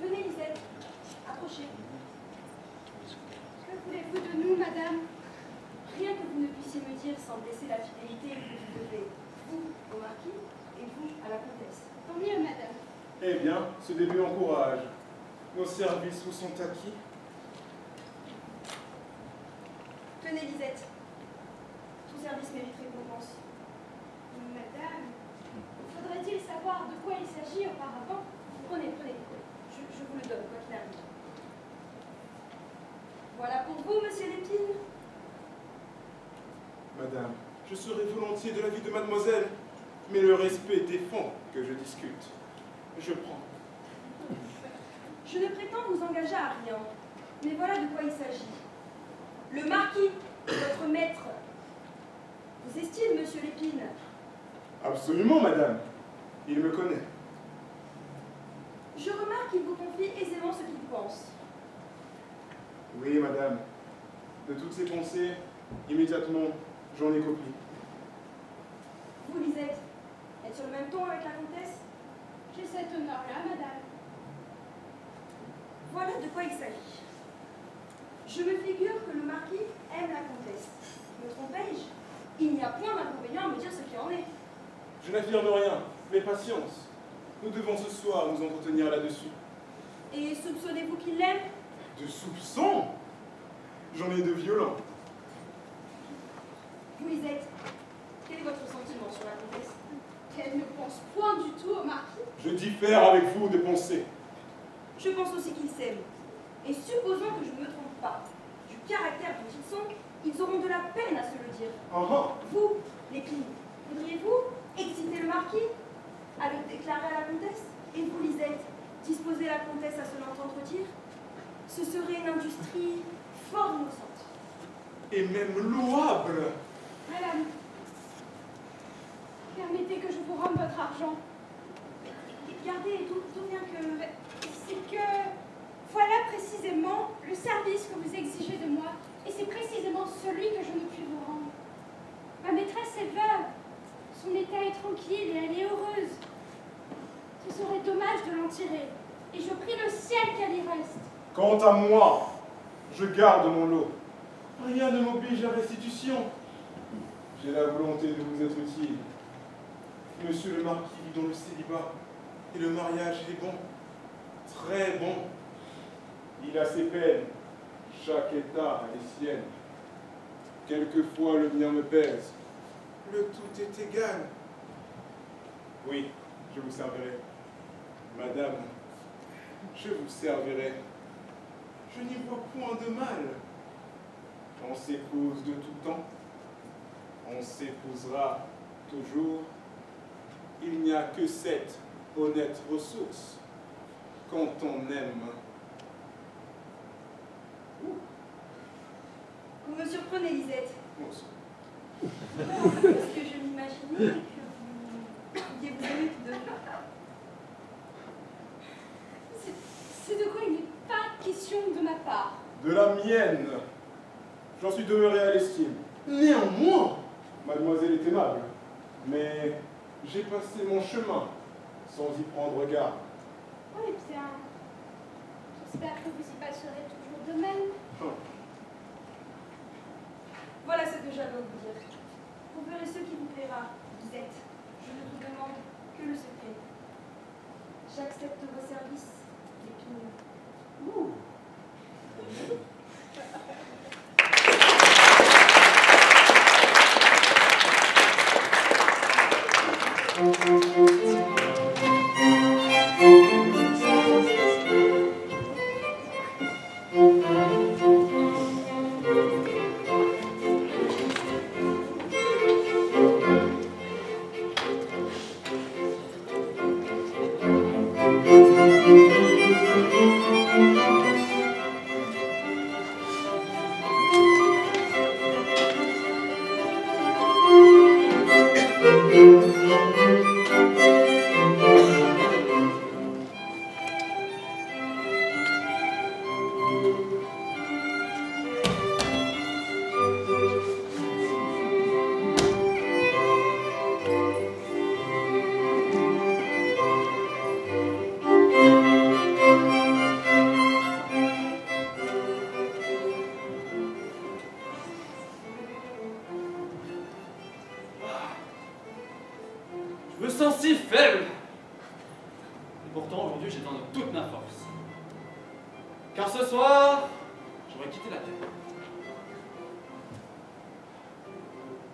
Venez, Lisette, approchez. Que voulez-vous de nous, madame? Rien que vous ne puissiez me dire sans blesser la fidélité que vous devez, vous au marquis et vous à la comtesse. Tant mieux, madame. Eh bien, ce début encourage. Nos services vous sont acquis. Tenez, Lisette. Tout service mérite récompense. Madame, faudrait-il savoir de quoi il s'agit auparavant? Prenez, prenez. Je vous le donne, quoi qu'il arrive. Voilà pour vous, monsieur Lépine. Madame, je serais volontiers entier de la vie de mademoiselle, mais le respect défend que je discute. Je prends. Je ne prétends vous engager à rien, mais voilà de quoi il s'agit. Le marquis, votre maître, vous estime, monsieur Lépine? Absolument, madame. Il me connaît. Je remarque qu'il vous confie aisément ce qu'il pense. Oui, madame. De toutes ses pensées, immédiatement, j'en ai copie. Vous, Lisette, êtes sur le même ton avec la comtesse? J'ai cet honneur-là, madame. Voilà de quoi il s'agit. Je me figure que le marquis aime la comtesse. Me trompais-je? Il n'y a point d'inconvénient à me dire ce qu'il en est. Je n'affirme rien, mais patience. Nous devons ce soir nous entretenir là-dessus. Et soupçonnez-vous qu'il l'aime? De soupçons? J'en ai de violents. Vous, Lisette, quel est votre sentiment sur la comtesse? Elle ne pense point du tout au marquis. Je diffère avec vous de pensée. Je pense aussi qu'ils s'aiment. Et supposons que je ne me trompe pas, du caractère dont ils sont, ils auront de la peine à se le dire. Vous, Lépine, voudriez-vous exciter le marquis à le déclarer à la comtesse? Et vous, Lisette, disposer la comtesse à se l'entendre dire? Ce serait une industrie fort innocente. Et même louable. Madame, permettez que je vous rende votre argent. Gardez, d'où vient que... C'est que voilà précisément le service que vous exigez de moi, et c'est précisément celui que je ne puis vous rendre. Ma maîtresse est veuve, son état est tranquille et elle est heureuse. Ce serait dommage de l'en tirer, et je prie le ciel qu'elle y reste. Quant à moi, je garde mon lot. Rien ne m'oblige à restitution. J'ai la volonté de vous être utile. Monsieur le marquis vit dans le célibat, et le mariage est bon, très bon. Il a ses peines, chaque état a les siennes. Quelquefois le mien me pèse, le tout est égal. Oui, je vous servirai. Madame, je vous servirai. Je n'y vois point de mal. On s'épouse de tout temps. On s'épousera toujours. Il n'y a que cette honnête ressource quand on aime. Vous me surprenez, Lisette. Bonsoir. Parce que je m'imaginais que vous pouviez vous aimer tous deux. C'est de quoi il n'est pas question de ma part. De la mienne. J'en suis demeuré à l'estime. Néanmoins, mademoiselle est aimable. Mais j'ai passé mon chemin sans y prendre garde. Oui, bien. J'espère que vous y passerez toujours de même. Voilà ce que j'avais à vous dire. Vous verrez ce qui vous plaira, Lisette. Je ne vous demande que le secret. J'accepte vos services, Lépine. Je me sens si faible. Et pourtant, aujourd'hui, j'éteins de toute ma force. Car ce soir, j'aurais quitté la terre.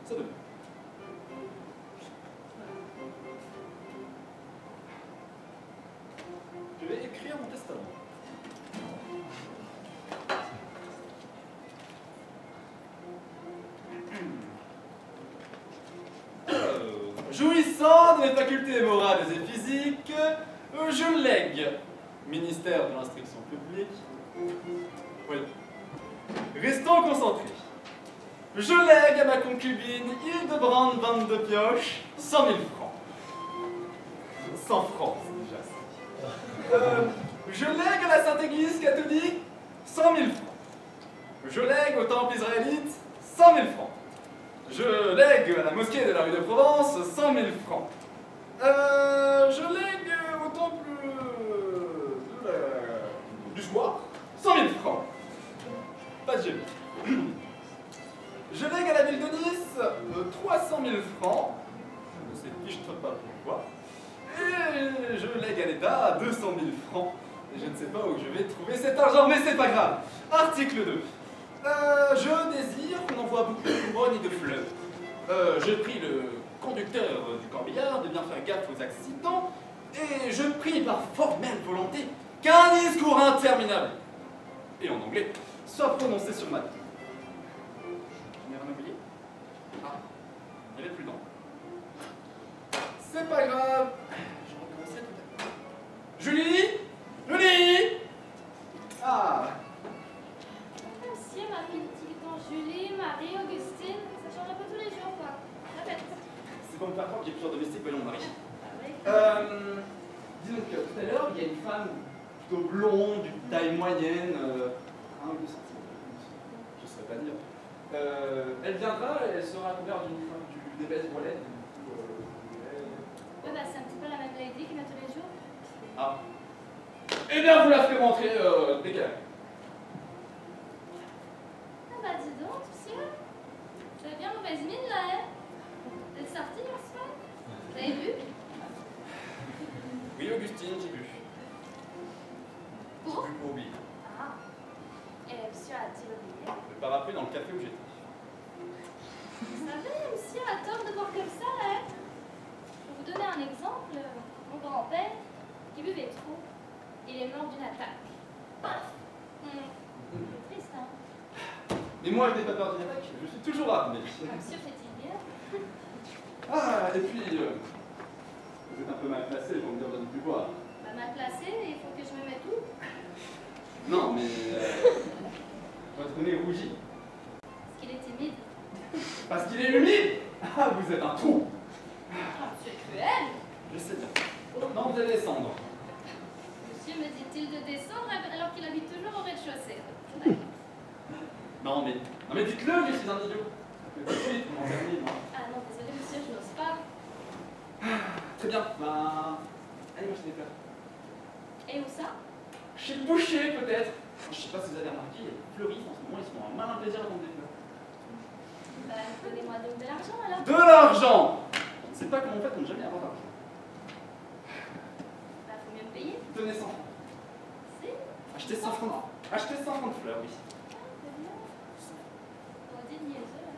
Ça devait. Je vais écrire mon testament. jouissant de mes facultés morales et physiques, je lègue, ministère de l'instruction publique, oui, restons concentrés, je lègue à ma concubine Hildebrand van de Pioche 100 000 francs. 100 francs, c'est déjà ça. Je lègue à la Sainte-Église catholique 100 000 francs. Je lègue au temple israélite 100 000 francs. Je lègue à la mosquée de la rue de Provence 100 000 francs. Je lègue au temple du square 100 000 francs. Pas de génie. Je lègue à la ville de Nice 300 000 francs. Je ne sais fiche pas pourquoi. Et je lègue à l'État 200 000 francs. Et je ne sais pas où je vais trouver cet argent, mais c'est pas grave. Article 2. Je désire qu'on envoie beaucoup de couronnes et de fleurs. Je prie le conducteur du corbillard de bien faire gaffe aux accidents. Et je prie par formelle volonté qu'un discours interminable, et en anglais, soit prononcé sur ma tête. Je n'ai rien oublié? Ah, il n'y avait plus d'encre. C'est pas grave. Je recommencerai tout à l'heure. Julie? Julie? Ah! Monsieur, ma petite tante Julie, Marie, Augustine, ça change un peu tous les jours, quoi. Répète. C'est pour me faire croire que j'ai plusieurs domestiques, voyons, Marie. Ah oui. Dis donc, tout à l'heure, il y a une femme plutôt blonde, d'une taille moyenne, 1 ou 2 centimètres, je ne saurais pas dire. Elle viendra, elle sera couverte d'une épaisse voilette. Ouais, bah c'est un petit peu la même lady qui vient tous les jours. Ah. Eh bien, vous la ferez rentrer dès qu'elle arrive. Ah bah dis donc, monsieur. Tu as bien mauvaise mine là, hein? Vous êtes sorti hier soir? Vous avez vu? Oui, Augustine, j'ai vu. Pour? J'ai vu pour oublier. Ah. Et monsieur a-t-il oublié? Le parapluie dans le café où j'étais. Vous savez, monsieur a tort de boire comme ça, hein? Je vais vous donner un exemple. Mon grand-père, qui buvait trop, il est mort d'une attaque. Paf! C'est triste, hein? Mais moi, je n'ai pas peur d'une attaque, je suis toujours armé. Monsieur fait-il bien? Ah, et puis, vous êtes un peu mal placé pour me dire de ne plus boire. Pas mal placé, il faut que je me mette où? Non, mais votre nez rougit. Parce qu'il est timide. Parce qu'il est humide. Ah, vous êtes un trou. Ah, monsieur est cruel! Je sais bien. Non, vous allez descendre. Monsieur me dit-il de descendre alors qu'il habite toujours au rez-de-chaussée. Non, mais dites-le, je suis un idiot. Tout de suite, on termine. Ah non, désolé monsieur, je n'ose pas. Très bien, ben... allez, moi je vais faire. Et où ça? Chez le boucher, peut-être. Je sais pas si vous avez remarqué, les fleuristes en ce moment, ils sont un malin plaisir à vendre des fleurs. Bah, donnez-moi donc de l'argent alors. De l'argent! On ne sait pas comment on fait pour ne jamais avoir d'argent. Bah, faut mieux me payer. Tenez 100 francs. C'est? Achetez 100 francs. Achetez 100 francs de fleurs, oui. Ah, c'est bien. On dit niaiseux là.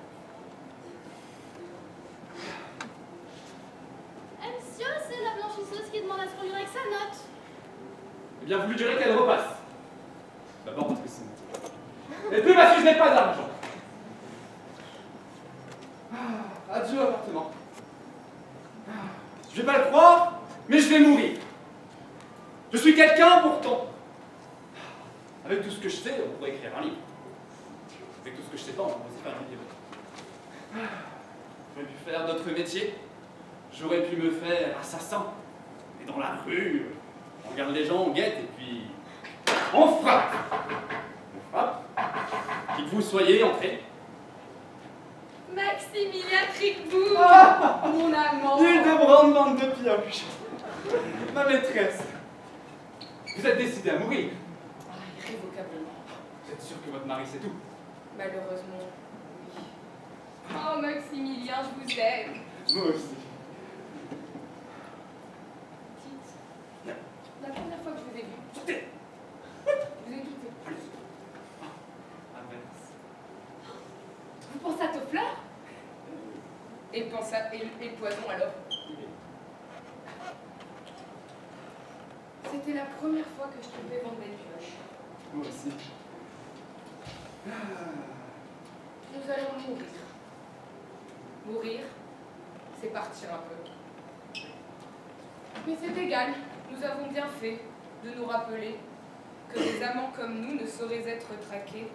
Eh monsieur, c'est la blanchisseuse qui demande à se conduire avec sa note. Eh bien, vous lui direz qu'elle repasse. D'abord parce que c'est... Et puis parce que je n'ai pas d'argent. Adieu, appartement. Je vais pas le croire, mais je vais mourir. Je suis quelqu'un pourtant. Avec tout ce que je sais, on pourrait écrire un livre. Avec tout ce que je sais pas, on pourrait aussi faire un livre. J'aurais pu faire d'autres métiers. J'aurais pu me faire assassin. Et dans la rue, on regarde les gens, on guette, et puis... on frappe. On frappe. Qui que vous soyez, entrez. Maximilien Criquebourg, mon amant. Hildebrand van de Pioche, ma maîtresse. Vous êtes décidée à mourir. Ah, irrévocablement. Vous êtes sûr que votre mari sait tout? Malheureusement, oui. Oh, Maximilien, je vous aime. Moi aussi. Dites, la première fois que je vous ai vu, Sortez. vous écoutez. Ah, ouais. Vous pensez à Toffleur? Et le poison alors? C'était la première fois que je trouvais vendre des pioches. Moi aussi. Nous allons mourir. Mourir, c'est partir un peu. Mais c'est égal, nous avons bien fait de nous rappeler que des amants comme nous ne sauraient être traqués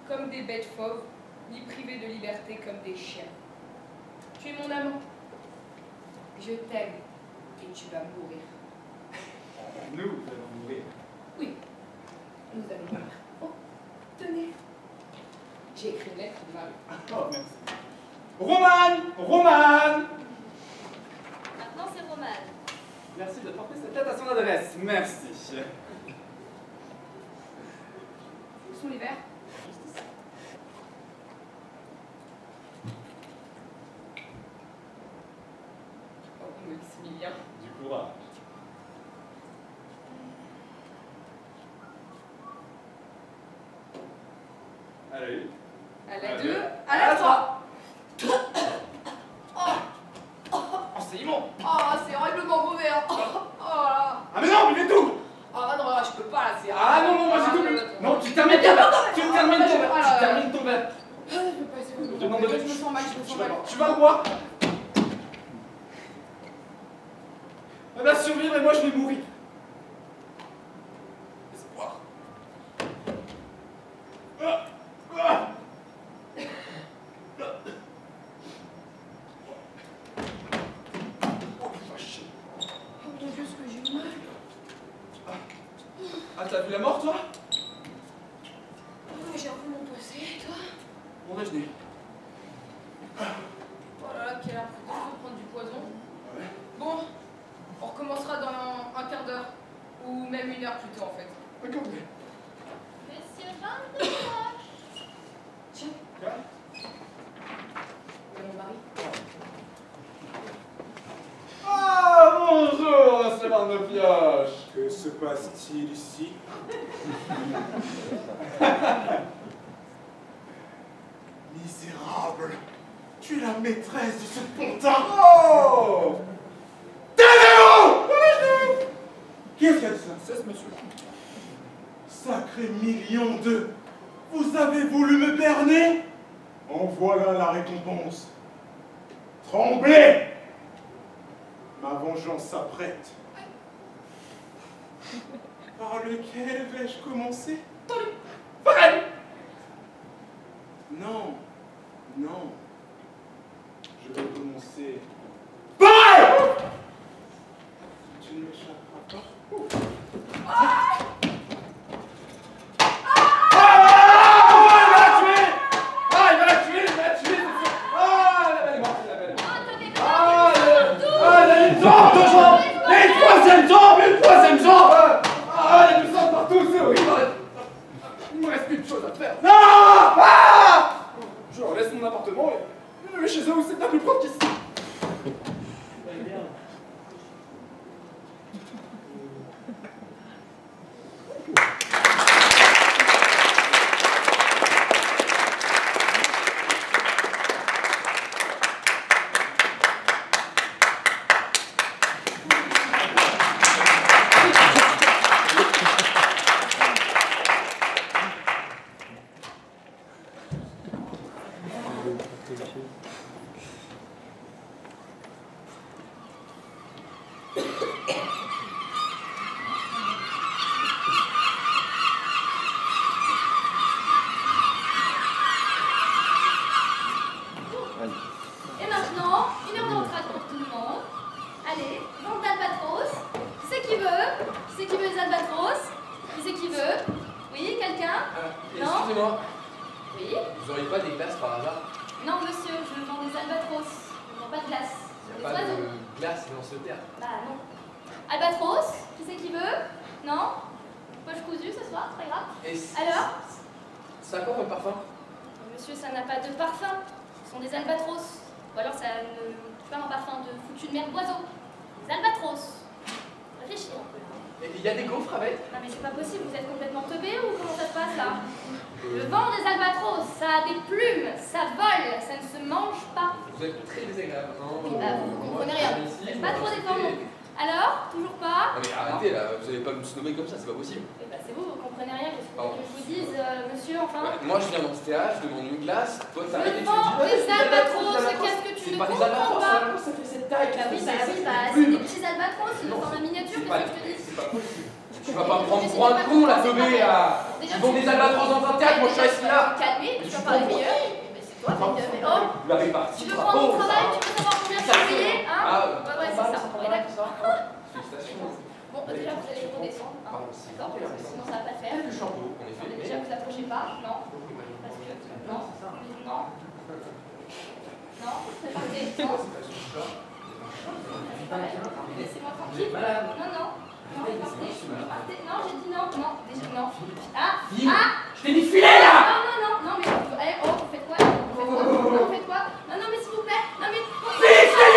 comme des bêtes fauves, ni privés de liberté comme des chiens. Tu es mon amant. Je t'aime et tu vas mourir. Nous allons mourir. Oui, nous allons mourir. Oh, tenez. J'ai écrit une lettre de Marie. Oh, merci. Romane! Romane! Maintenant, c'est Romane. Merci de porter cette lettre à son adresse. Merci. Où sont les verres? Oh, Maximilien. Du courage. À la 1. À la 2, à la 3. Oh, c'est immonde! Oh, c'est horriblement mauvais. Hein. Oh là. Ah, mais non, mais tout! Ah non, là, je peux pas là, c'est. Ah non, non, moi j'ai tout lu! Non, tu termines ton verre! Tu termines ton verre! Tu termines ton verre! Je peux pas essayer. Je te demande de- Je me sens mal, je me sens mal. Tu vas le boire? Elle va survivre et moi je vais mourir. Espoir. Oh mon Dieu, ce que j'ai eu mal. Ah, t'as vu la mort, toi? Oh, j'ai un peu mon passé, et toi? Bon déjeuner. Oh là là, quelle impression de prendre du poison. Ouais. Bon, on recommencera dans un quart d'heure. Ou même 1 heure plus tôt, en fait. D'accord. Monsieur Van de Poche. Tiens. Quoi? Voilà mon mari. Ah, bonjour, monsieur Van de Pioche. Que se passe-t-il ici? Misérable! Tu es la maîtresse de ce pontin! Oh! Taisez-vous! Qui est-ce qui a dit ça? C'est ce monsieur. Sacré million de... Vous avez voulu me berner? En voilà la récompense. Tremblez! Ma vengeance s'apprête. Par lequel vais-je commencer? Pareil! Non, non. Je vais commencer. Pareil! Tu ne m'échapperas pas. Une troisième jambe! Ah, il y a du sang partout, c'est horrible! Il me reste plus de choses à faire. Non! Ah! Je laisse mon appartement et je vais chez eux où c'est bien plus propre qu'ici. Et maintenant, 1 heure d'entrade pour tout le monde. Allez, vente d'albatros. Qui c'est qui veut? Qui c'est qui veut les albatros? Qui c'est qui veut? Oui, quelqu'un? Non? Excusez-moi, Oui? vous auriez pas des glaces par hasard? Non, monsieur, je vends des albatros. Je ne vends pas de glace. Il Des n'y a pas oiseaux. de glace dans ce terre. Bah non. Albatros? Qui c'est qui veut? Non? Poche cousue ce soir, c'est pas grave. Et Alors? ça a quoi comme parfum? Monsieur, ça n'a pas de parfum. Ce sont des albatros. Ou alors ça ne pas un parfum de foutu de merde d'oiseau. Des albatros. Réfléchis un peu là. Et il y a des gaufres avec? Non mais c'est pas possible, vous êtes complètement teubé ou comment ça se passe là? Le vent des albatros, ça a des plumes, ça vole, ça ne se mange pas. Vous êtes très désagréable. Oui, bah vous comprenez rien. Faites pas trop d'efforts non plus. Alors? Toujours pas? Non mais arrêtez là, vous allez pas me nommer comme ça, c'est pas possible. Eh bah c'est vous comprenez rien, qu'est-ce que vous voulez que je vous dise, monsieur, enfin. Ouais, moi je viens dans ce théâtre, je demande une glace, toi t'arrives et tu me dis Des albatros, qu'est-ce que tu c'est ne pas des comprends albatros, pas? ça fait cette taille. Bah oui, c'est des petits albatros, ils sont en miniature, qu'est-ce que je te dis? C'est pas possible. Tu vas pas me prendre pour un con, la teubée, là. Ils ont des albatros dans un théâtre, moi je suis assis là. Calmer, tu vas parler meilleur. Mais c'est toi, mais oh! Vous l'avez pas. Tu veux prendre mon travail, tu veux savoir combien je suis payé, hein? Ouais, c'est ça, on est d'accord. Félicitations. Bon, déjà vous allez redescendre, hein? D'accord? Parce que sinon ça va pas le faire. Le chapeau, en effet. Déjà vous approchez pas, non? Parce que, non, non. Non, c'est parti. Laissez-moi tranquille. Non, non. Non, partez. Partez. Non, j'ai dit non. Non, déjà non. Ah! Ah! Je t'ai dit de filer là! Non, non, non, non, mais oh, vous faites quoi? Vous faites quoi? Non, vous faites quoi? Non, non, mais s'il vous plaît. Non, mais. Fille, je t'ai dit!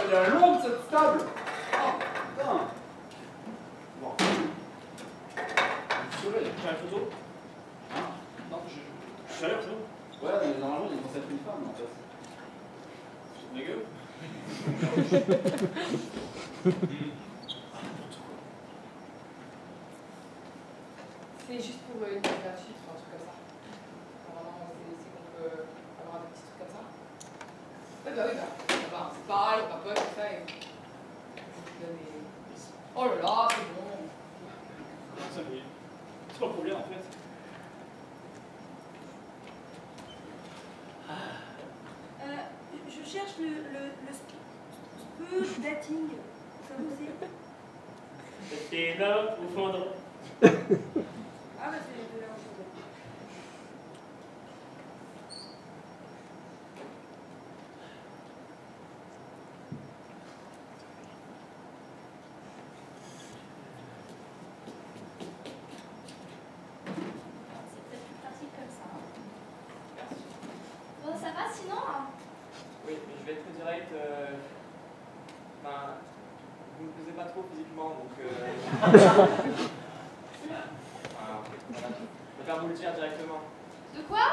Elle est longue cette table. Oh putain. Bon. Tu as une photo? Hein? Non, je suis à l'heure, c'est bon? Ouais, mais normalement, il est censé être une femme en fait. Ma gueule. C'est juste pour une gratuite ou un truc comme ça. Normalement, c'est qu'on peut avoir des petits trucs comme ça. Ouais, bah oui, bah, c'est pareil, on papote, tout ça, et vous donnez... Oh là là, c'est bon. Ça y est. C'est pas le problème en fait. Je cherche le speu dating. Ça vous c'est? C'est là, au fond. Ah bah c'est de là où je vais. C'est peut-être plus pratique comme ça. Hein. Bon, ça va sinon? Hein? Oui, mais je vais être direct. Enfin, vous ne me plaisez pas trop physiquement, donc. Voilà. Je vais vous le dire directement. De quoi?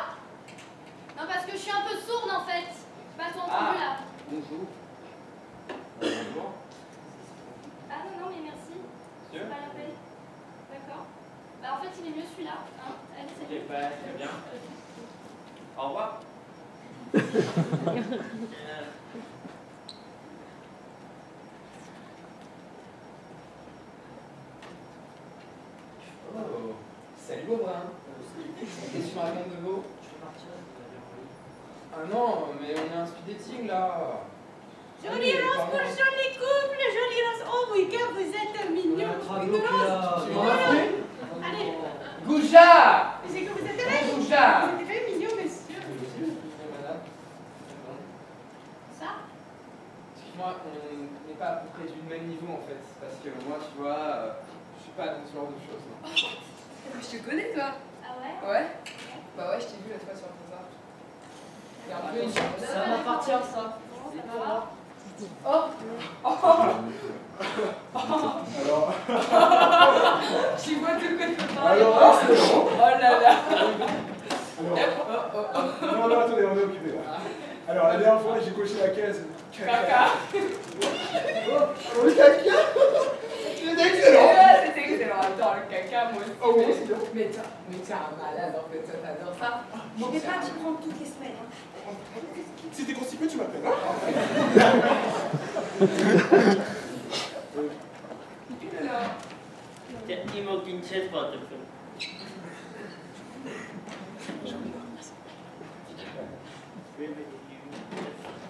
Non, parce que je suis un peu sourde en fait. Pas tout entendu là. Bonjour. Bonjour. Ah non, non, mais merci. Monsieur? C'est pas la peine. D'accord. Bah en fait, il est mieux celui-là. Hein. Allez, salut. Ok, bah, très bien. Au revoir. Oh, salut Beaubrun. Qu'est-ce que tu me racontes de beau? Ah non, mais on a un speed dating là. Jolie rose pour joli couple, jolie rose. Oh oui, que vous êtes mignons. Une rose. Tu m'en as fait? Allez. Gouja! C'est que vous êtes très Gouja! Vous êtes très mignons, monsieur. Ça? Excuse-moi, on n'est pas à peu près du même niveau en fait. Parce que moi, tu vois, je suis pas dans ce genre de choses. Non. Je te connais, toi? Ah ouais? Ouais? Bah ouais, je t'ai vu la fois sur le bazar. T'es un peu une Ça m'appartient, ça. Ça va? Oh! Oh! Alors, Tu vois de quoi tu parles? alors, c'est bon. Oh là là! Alors, non, non, attendez, on est occupé là. Alors, la dernière fois, j'ai coché la case. Caca! Oh, le caca! C'est excellent! C'est excellent. Attends, le caca, moi aussi. Oh, moi aussi, hein. Mais t'es un malade en fait, toi t'adores ça. Je vais pas t'y prendre toutes les semaines. Hein. Si t'es constipé, tu m'appelles. Hein. Il manque une chaise pour un téléphone.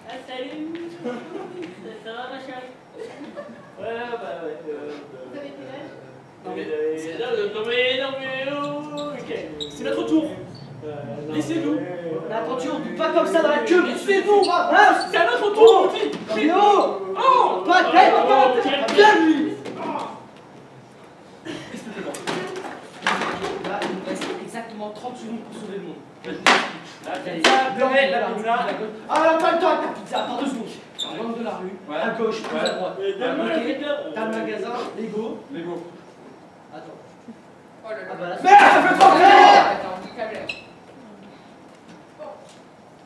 Ah, salut! Ça va, ma chérie? Ouais, bah ouais. Vous avez quel âge? Non mais ok. C'est notre tour. Laissez-nous. Attention, pas comme ça dans la queue, laissez-nous, hein. C'est à notre tour. Non. Oh, toi, tête, bien lui. Là, il nous reste exactement 30 secondes pour sauver le monde. Ah, là, pas le temps avec la pizza, par 2 secondes. À l'angle de la rue, à gauche, plus à droite. T'as le magasin, Lego. Attends. Oh là là. Ah bah là, merde, ça fait trop clair. Attends, du câble. Bon,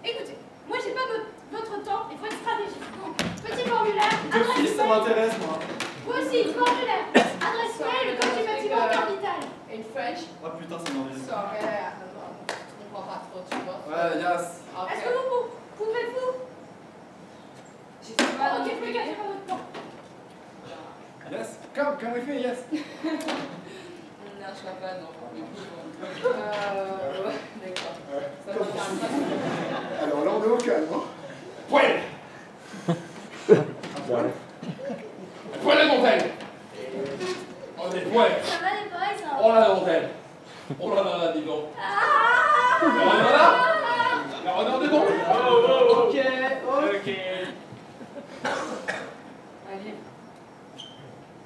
écoutez, moi j'ai pas votre temps, il faut être stratégique. Donc, petit formulaire, adresse Ça mail. m'intéresse, moi. Vous aussi, formulaire, adresse mail, le code du bâtiment capital. Et une French. Oh putain, ça m'envie. Sorry, je comprends pas trop, tu vois. Ouais, yes. Est-ce que vous pouvez-vous? Je sais pas. Ok, fais gaffe à votre temps. Yes. Come we feel yes. Non, je vois pas, non. Ouais, d'accord. Ça va faire. Alors là, on est au calme. Hein. Poil. Poil la montagne. On est poil. Ça va les boys hein? Oh la dentelle. Oh là là, dis donc. La renard des bons. ok. Allez.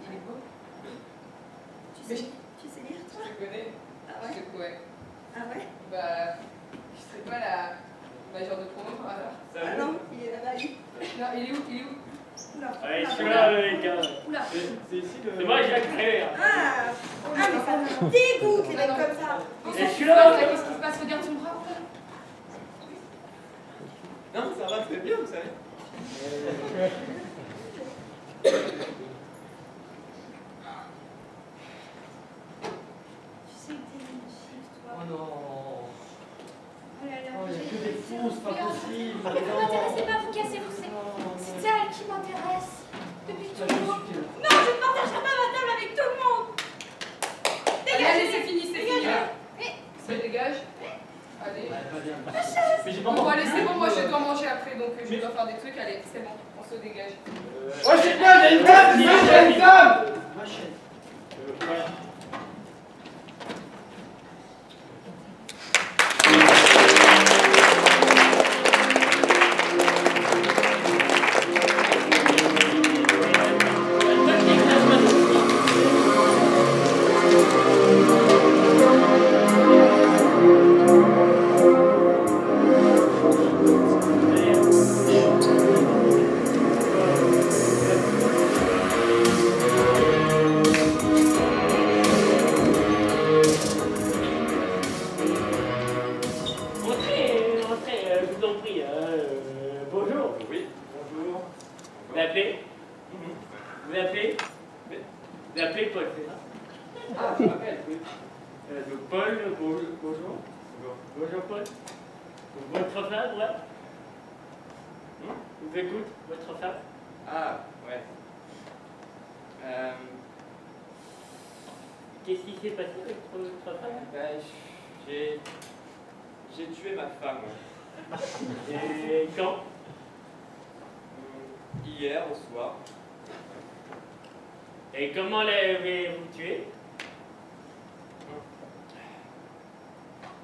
Il est beau. Tu sais lire, toi? Je te connais. Ah ouais? Ouais. Ah ouais? Bah, je serais pas la majeure de promo par hasard. Ah non, il est là-bas, lui. Non, il est où? Oula. Ouais, je suis là, les gars. Oula. C'est ici le. C'est moi, j'ai la créé. Ah, mais ça me dégoûte, les mecs comme ça. Et je suis là. Qu'est-ce qui se passe? Regarde son bras. Non, ça va très bien, vous savez. Tu sais que t'es magnifique, toi. Oh non. Oh là là, Oh, il y a que des fous, c'est pas possible. Ne m'intéressez pas, vous cassez-vous, c'est elle qui m'intéresse. Depuis toujours. Non, je ne partagerai pas ma table avec tout le monde. Dégagez. Allez, c'est fini, c'est fini. Ça dégage. Allez. Bon, allez, c'est bon, moi je dois manger après, donc je dois faire des trucs. Allez, c'est bon, on se dégage. Oh, j'ai bien, j'ai une table, j'ai une table. Ma chaîne. Qu'est-ce qui s'est passé avec votre femme? J'ai tué ma femme. Et quand? Hier au soir. Et comment l'avez-vous tué?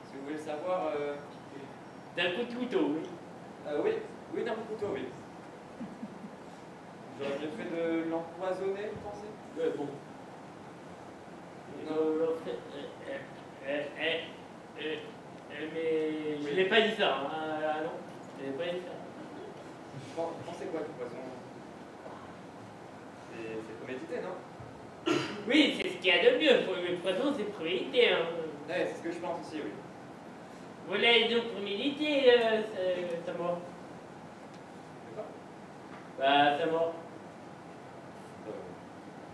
Si vous voulez savoir... D'un coup de couteau, oui. Oui, d'un coup de couteau, oui. J'aurais bien fait de l'empoisonner, vous pensez? Bon. Mais je n'ai pas dit ça. Ah non, je n'ai pas dit ça. Bon, vous pensez quoi du poison? C'est prémédité, non? Oui, c'est ce qu'il y a de mieux. Le poison, c'est prémédité. Hein. Ouais, c'est ce que je pense aussi, oui. Vous l'avez donc prémédité, sa mort? D'accord. Bah, sa mort.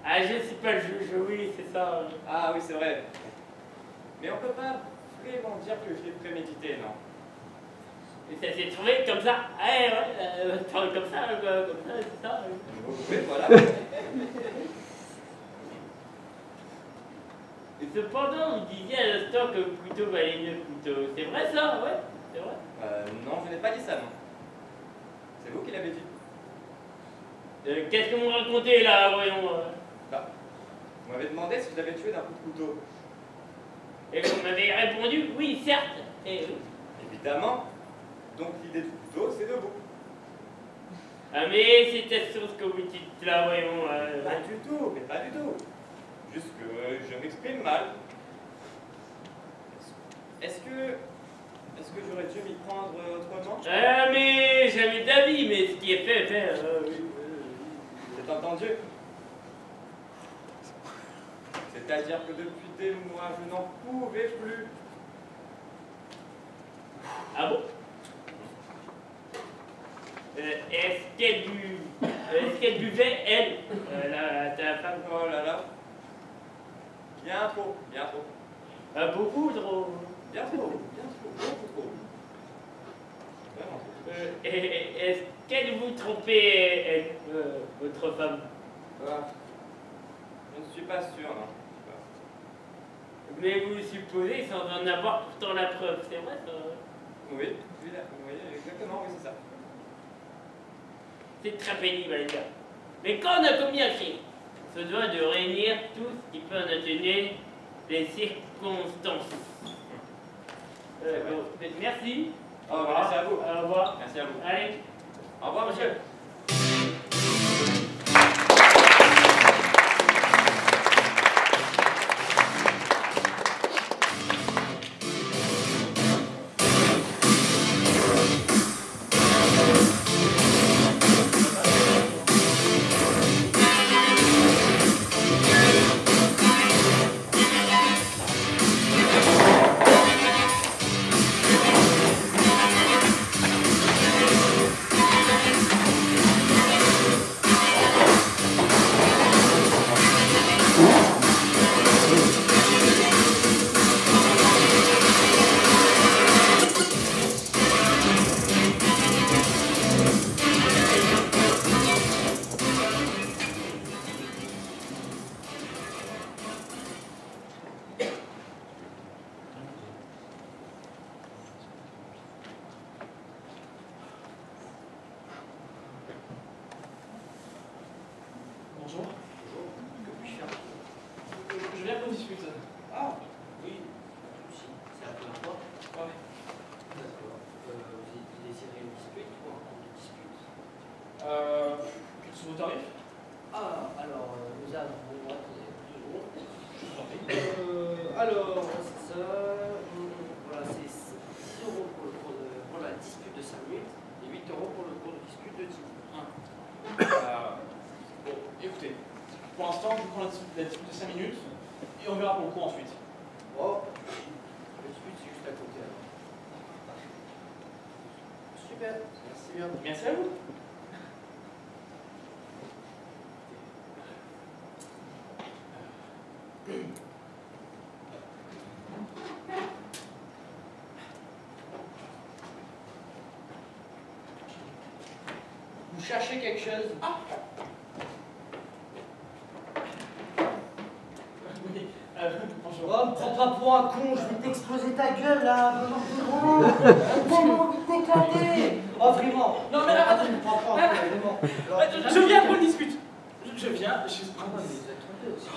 Ah, je ne suis pas le juge, oui, c'est ça. Ah oui, c'est vrai. Mais on peut pas vraiment dire que je l'ai prémédité, non? Et ça s'est trouvé comme ça. Comme ça, c'est ça. Oui, voilà. Et cependant, vous disiez à l'instant que le couteau valait mieux le couteau. C'est vrai ça, ouais? C'est vrai? Non, je n'ai pas dit ça, non. C'est vous qui l'avez dit. Qu'est-ce que vous me racontez là, voyons? Vous m'avez demandé si je l'avais tué d'un coup de couteau. Et vous m'avez répondu oui, certes. Et Évidemment. Donc l'idée du couteau, c'est de vous. ah mais c'est ta source que vous dites là, voyons. Pas du tout, mais pas du tout. Juste que je m'exprime mal. Est-ce que j'aurais dû m'y prendre autrement? Ah mais jamais d'avis, mais ce qui est fait, fait. Oui. C'est entendu. C'est-à-dire que depuis des mois, je n'en pouvais plus. Ah bon? Est-ce qu'elle buvait, elle, ta femme? Oh là là. Bien trop, bien trop. Beaucoup trop. Bien trop, beaucoup trop. Vraiment trop. Est-ce qu'elle vous trompait, elle, votre femme? Je ne suis pas sûr, non. Mais vous supposez sans en avoir pourtant la preuve, c'est vrai ça? Oui, exactement, oui, c'est ça. C'est très pénible à le dire. Mais quand on a commis un crime, on se doit de réunir tout ce qui peut en atténuer les circonstances. Merci. Au revoir. Merci à vous. Au revoir. Merci à vous. Allez. Au revoir, monsieur. Bonjour. Que puis-je faire? Je viens qu'on discute. Ah, oui. C'est la première fois. Ouais. D'accord. Vous désirez une dispute ou un compte de dispute? Quels sont vos tarifs? Ah, alors, nous avons, attendez, 2 secondes. Je vous en prie. Alors, c'est ça. Voilà, c'est 6 € pour la dispute de 5 minutes et 8 € pour le cours de dispute de 10 minutes. Bon, écoutez, pour l'instant, je vous prends la dispute de 5 minutes et on verra pour le coup ensuite. Oh, le dispute, c'est juste à côté alors. Super, merci bien. Merci à vous. Vous cherchez quelque chose? Ah. Oui, bonjour. Oh, me prends pas pour un con, je vais t'exploser ta gueule là, vraiment. Tellement envie de t'éclater. Oh, vraiment. Non, mais là, attends, me prends pas un con, vraiment. Je viens pour le dispute. Je viens, je... Ah, mais vous êtes trompés aussi.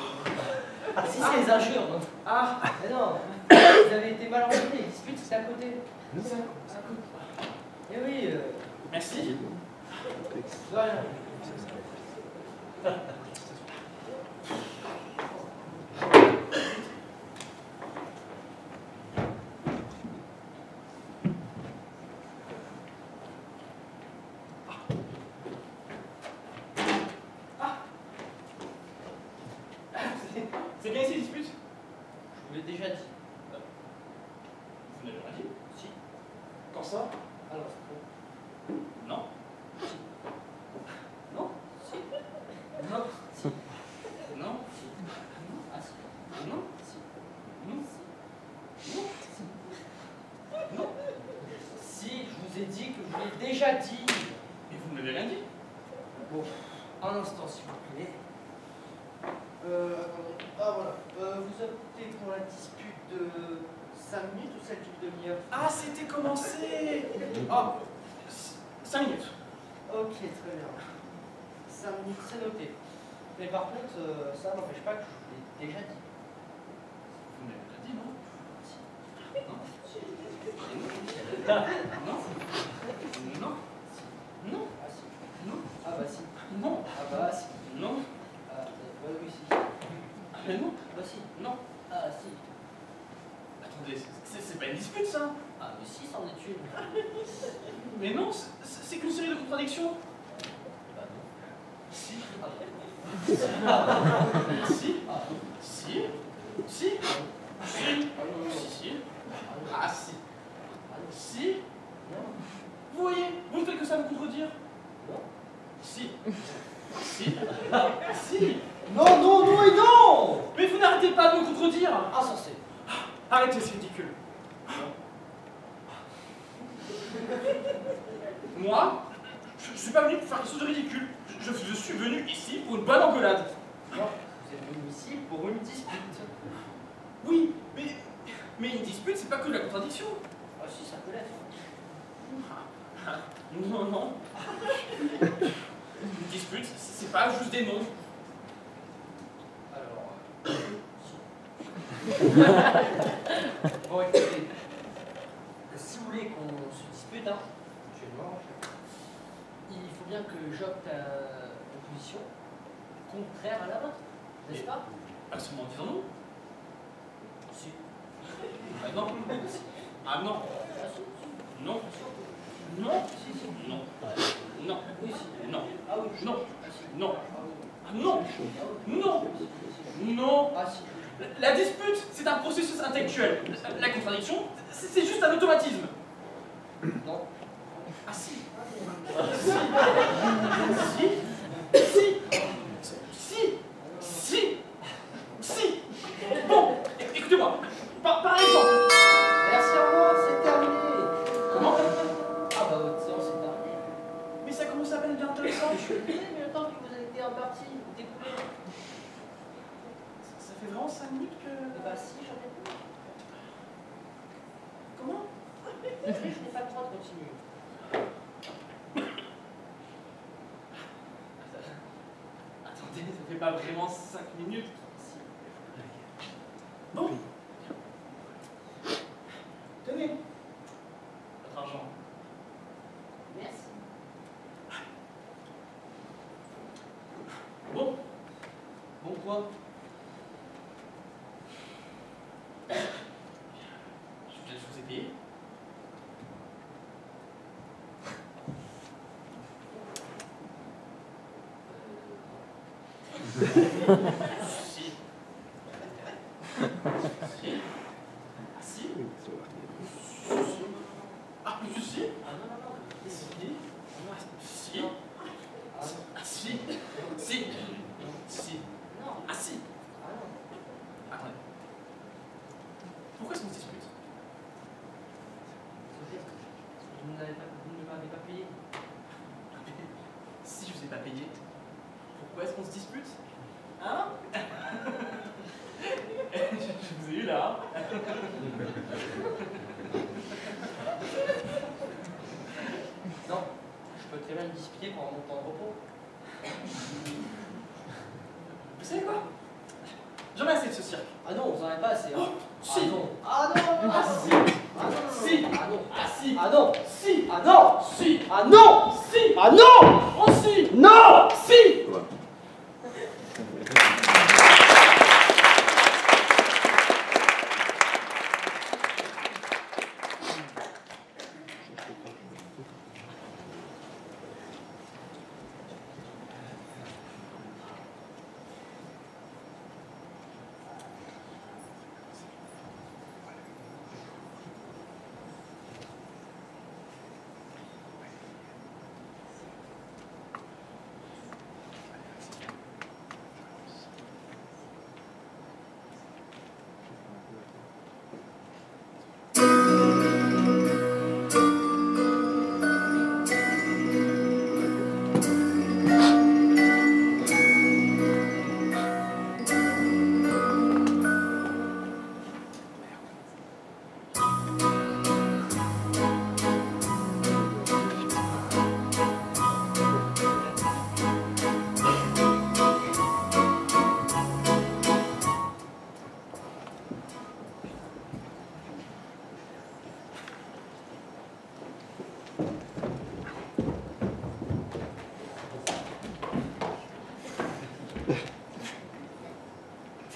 Ah, si, c'est les injures. Ah. Mais non, vous avez été mal entendu, les disputes, c'est à côté. C'est à côté. Eh oui. Merci. De rien. C'est bien ici, dispute? Je vous l'ai déjà dit. Vous n'avez rien dit? Si. Quand ça? Alors, c'est bon. Non. Si. Non. Si. Non. Si. Non. Si. Ah, si. Non. Si. Non. Si. Non. Si. Non. Si, je vous ai dit que je vous l'ai déjà dit. Mais vous ne m'avez rien dit? Bon, un instant, s'il vous plaît. Attendez. Ah, voilà. Vous optez pour la dispute de 5 minutes ou celle d'une demi-heure? Ah, c'était commencé. Ah, 5 minutes. Ok, très bien. 5 minutes, c'est noté. Mais par contre, ça n'empêche pas que je vous l'ai déjà dit. Vous me l'avez déjà dit, non? Non. Non. Non. Ah si. Non. Ah bah si. Non. Ah bah si. Non. Ah oui, si. Mais non. Bah si. Non. Ah si. Attendez, c'est pas une dispute, ça? Ah mais si, c'en est une. Mais non, c'est qu'une série de contradictions. Bah non. Si. Ah bon. Si. Si. Si. Si. Si. Ah si. Si. Vous voyez, vous ne faites que ça me contredire. Non. Si. Si. Si. Non, non, non et non. Mais vous n'arrêtez pas de me contredire. Ah ça c'est. Arrêtez, c'est ridicule. Moi, je ne suis pas venu pour faire quelque chose de ridicule. Je suis venu ici pour une bonne engueulade. Non, vous êtes venu ici pour une dispute. Oui, mais une dispute, c'est pas que de la contradiction. Ah si, ça peut l'être. Non, non. Une dispute, c'est pas juste des noms. Alors, bon, écoutez, si vous voulez qu'on se dispute, hein, actuellement, il faut bien que j'opte à une position contraire à la vôtre, n'est-ce pas? Absolument, disons non. Si. Ah non. Ah non. Ah si. Non. Non. Si, si. Non. Non. Oui, si. Non. Ah oui. Non. Ah si. Non. Ah oui. Ah non. Non. Non. Ah si. La dispute, c'est un processus intellectuel. La contradiction, c'est juste un automatisme. Non. Ah si. Si. Si. Si. Si. Si. Bon, écoutez-moi. Par exemple. Merci, au revoir, c'est terminé. Comment? Ah bah votre séance est terminée. Mais ça commence à peine bien intéressant. Je suis désolé, mais le temps que vous avez été en partie, vous découvert. Ça fait vraiment 5 minutes que... Bah si, j'en ai plus. Comment? Je n'ai pas le droit de continuer. Attendez, ça fait pas vraiment 5 minutes. Bon. Tenez. Votre argent. Merci. Bon. Bon quoi? Je vous ai payé. Si. Si. Si. Ah, si. Ah non, non, non. Si. Si. Ah non. Si. Si. Si. Non. Ah si. Ah non. Attendez. Pourquoi est-ce qu'on se dispute? Vous ne m'avez pas payé. Si je vous ai pas payé, pourquoi est-ce qu'on se dispute? Hein? Je vous ai eu là. Non, je peux très bien me disputer pendant mon temps de repos. Vous savez quoi? J'en ai assez de ce cirque. Ah non, vous en avez pas assez. Hein. Oh, si. Ah non. Ah non. Ah si. Ah non. Si. Ah non. Ah si. Ah non. Si. Ah non. Si. Ah non. Si. Ah non. Oh si. Non. Si.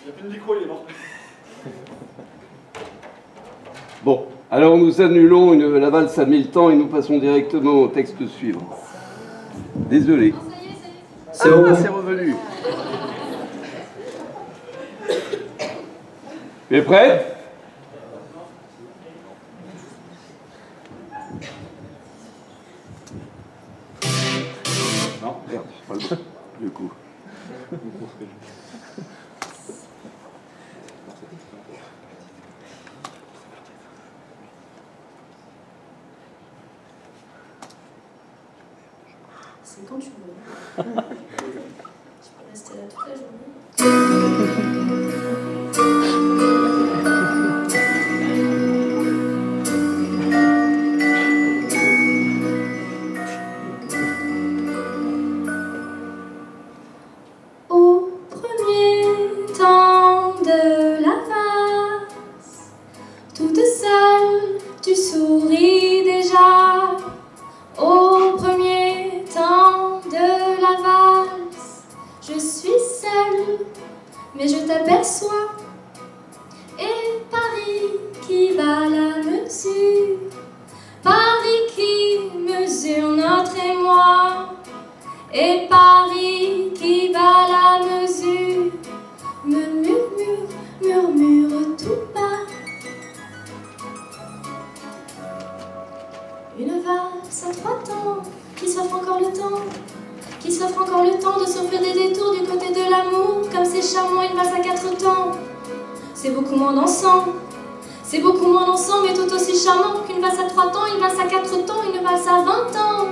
Il a plus de micro, il est mort. Bon, alors nous annulons la valse à 1000 temps et nous passons directement au texte suivant. Désolé. C'est revenu. Tu es prêt? Non, merde, pas le bon. Du coup. C'est quand tu veux. Tu peux rester là toute la journée. Au premier temps de la valse, toute seule, tu souris déjà. Au premier temps de la valse, je suis seule, mais je t'aperçois. Et Paris qui bat la mesure, Paris qui mesure notre émoi, et Paris qui bat la mesure, me murmure tout bas. Une valse à 3 temps, qui s'offre encore le temps, qui s'offre encore le temps de s'offrir des détours du côté de l'amour, comme c'est charmant une valse à 4 temps. C'est beaucoup moins dansant, c'est beaucoup moins dansant, mais tout aussi charmant qu'une valse à 3 temps, une valse à 4 temps, une valse à 20 ans.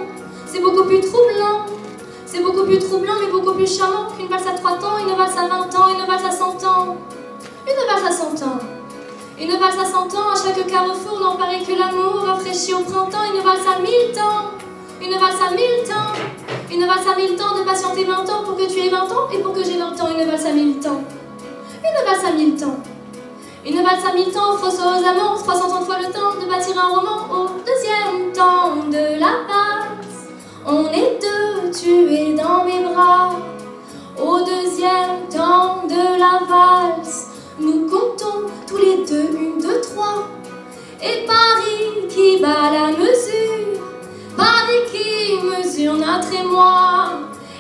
C'est beaucoup plus troublant, c'est beaucoup plus troublant, mais beaucoup plus charmant qu'une valse à 3 temps, une valse à 20 ans, une valse à 100 ans. Une valse à 100 ans. Une valse à 100 ans, à chaque carrefour, n'en paraît que l'amour, rafraîchi au printemps, une valse à 1000 temps. Une valse à 1000 temps. Une valse à 1000 temps, de patienter 20 ans pour que tu aies 20 ans et pour que j'ai 20 ans, une valse à 1000 temps. Une valse à 1000 temps. Une valse à 1000 temps offre aux amants 330 fois le temps de bâtir un roman. Au deuxième temps de la valse, on est deux, tu es dans mes bras. Au deuxième temps de la valse, nous comptons tous les deux, 1, 2, 3. Et Paris qui bat la mesure, Paris qui mesure notre émoi,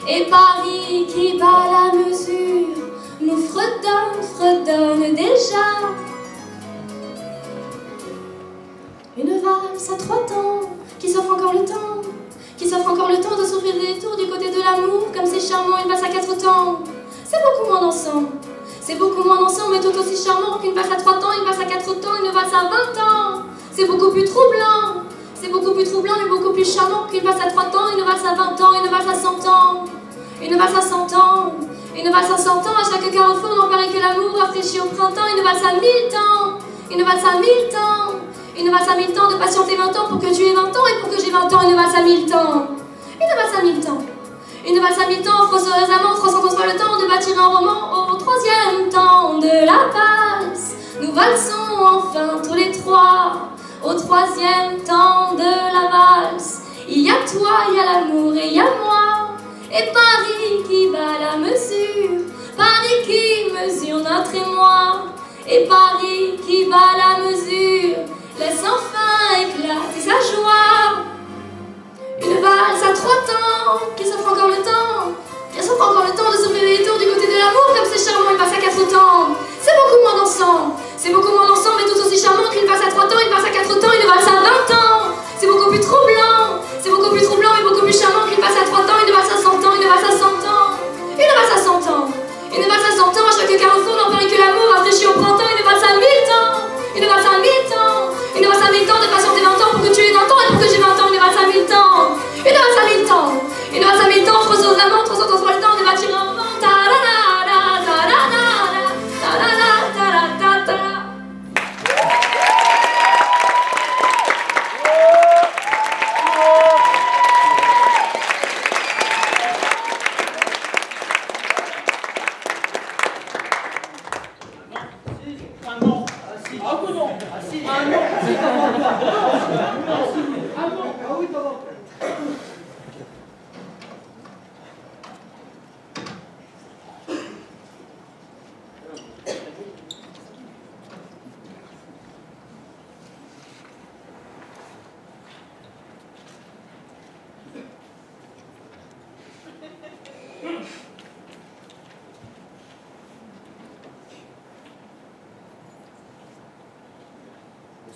et Paris qui bat la mesure, nous fredonne déjà. Une valse à 3 temps, qui s'offre encore le temps, qui s'offre encore le temps de s'ouvrir des tours du côté de l'amour, comme c'est charmant une valse à 4 temps. C'est beaucoup moins dansant. C'est beaucoup moins dansant, mais tout aussi charmant qu'une valse à 3 temps, une valse à 4 temps, une valse à 20 ans. C'est beaucoup plus troublant. C'est beaucoup plus troublant, mais beaucoup plus charmant qu'une valse à 3 temps, une valse à 20 ans, une valse à 100 ans. Une valse à 100 ans. Une valse à 100 ans, à chaque carrefour, n'en paraît que l'amour, rafraîchi au printemps. Une valse à 1000 temps. Une valse à 1000 temps. Une valse à 1000 temps, de patienter 20 ans pour que tu aies 20 ans et pour que j'ai 20 ans. Une valse à 1000 temps. Une valse à 1000 temps. Une valse à 1000 temps offre aux amants 330 fois le temps de bâtir un roman. Au troisième temps de la valse, nous valsons enfin tous les trois. Au troisième temps de la valse, il y a toi, il y a l'amour et il y a moi. Et Paris qui bat la mesure, Paris qui mesure notre émoi. Et Paris qui bat la mesure, laisse enfin éclater sa joie. Une valse à 3 temps, qui s'offre encore le temps, qui s'offre encore le temps de s'ouvrir les tours du côté de l'amour, comme c'est charmant, une valse à 4 temps. C'est beaucoup moins dansant, c'est beaucoup moins dansant, mais tout aussi charmant qu'une valse à 3 temps, une valse à 4 temps, une valse à 20 ans. C'est beaucoup plus troublant, c'est beaucoup plus troublant, mais beaucoup plus charmant qu'une valse à 3 temps, une valse à 100 ans, une valse à 100 ans. Une valse à 100 ans. Une valse à 100 ans, à chaque carrefour, n'en paraît que l'amour, rafraîchi au printemps, une valse à 1000 ans. Une valse à 1000 ans. Une valse à 1000 ans, de patienter 20 ans pour que tu aies 20 ans et pour que j'ai 20 ans, une valse à 1000 ans. Une valse à 1000 temps. Une valse à 1000 temps, offre aux amants 330 fois le temps de bâtir un roman.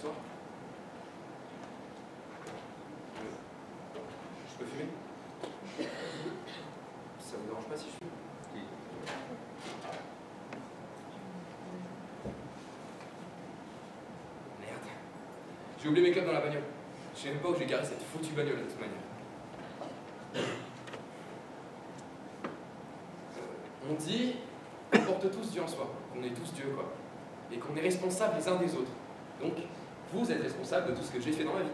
Bonsoir. Je peux fumer? Ça vous dérange pas si je fume? Merde. J'ai oublié mes clopes dans la bagnole. Je sais même pas où j'ai garé cette foutue bagnole de toute manière. On dit qu'on porte tous Dieu en soi, qu'on est tous Dieu, quoi. Et qu'on est responsables les uns des autres. Donc, vous êtes responsables de tout ce que j'ai fait dans ma vie.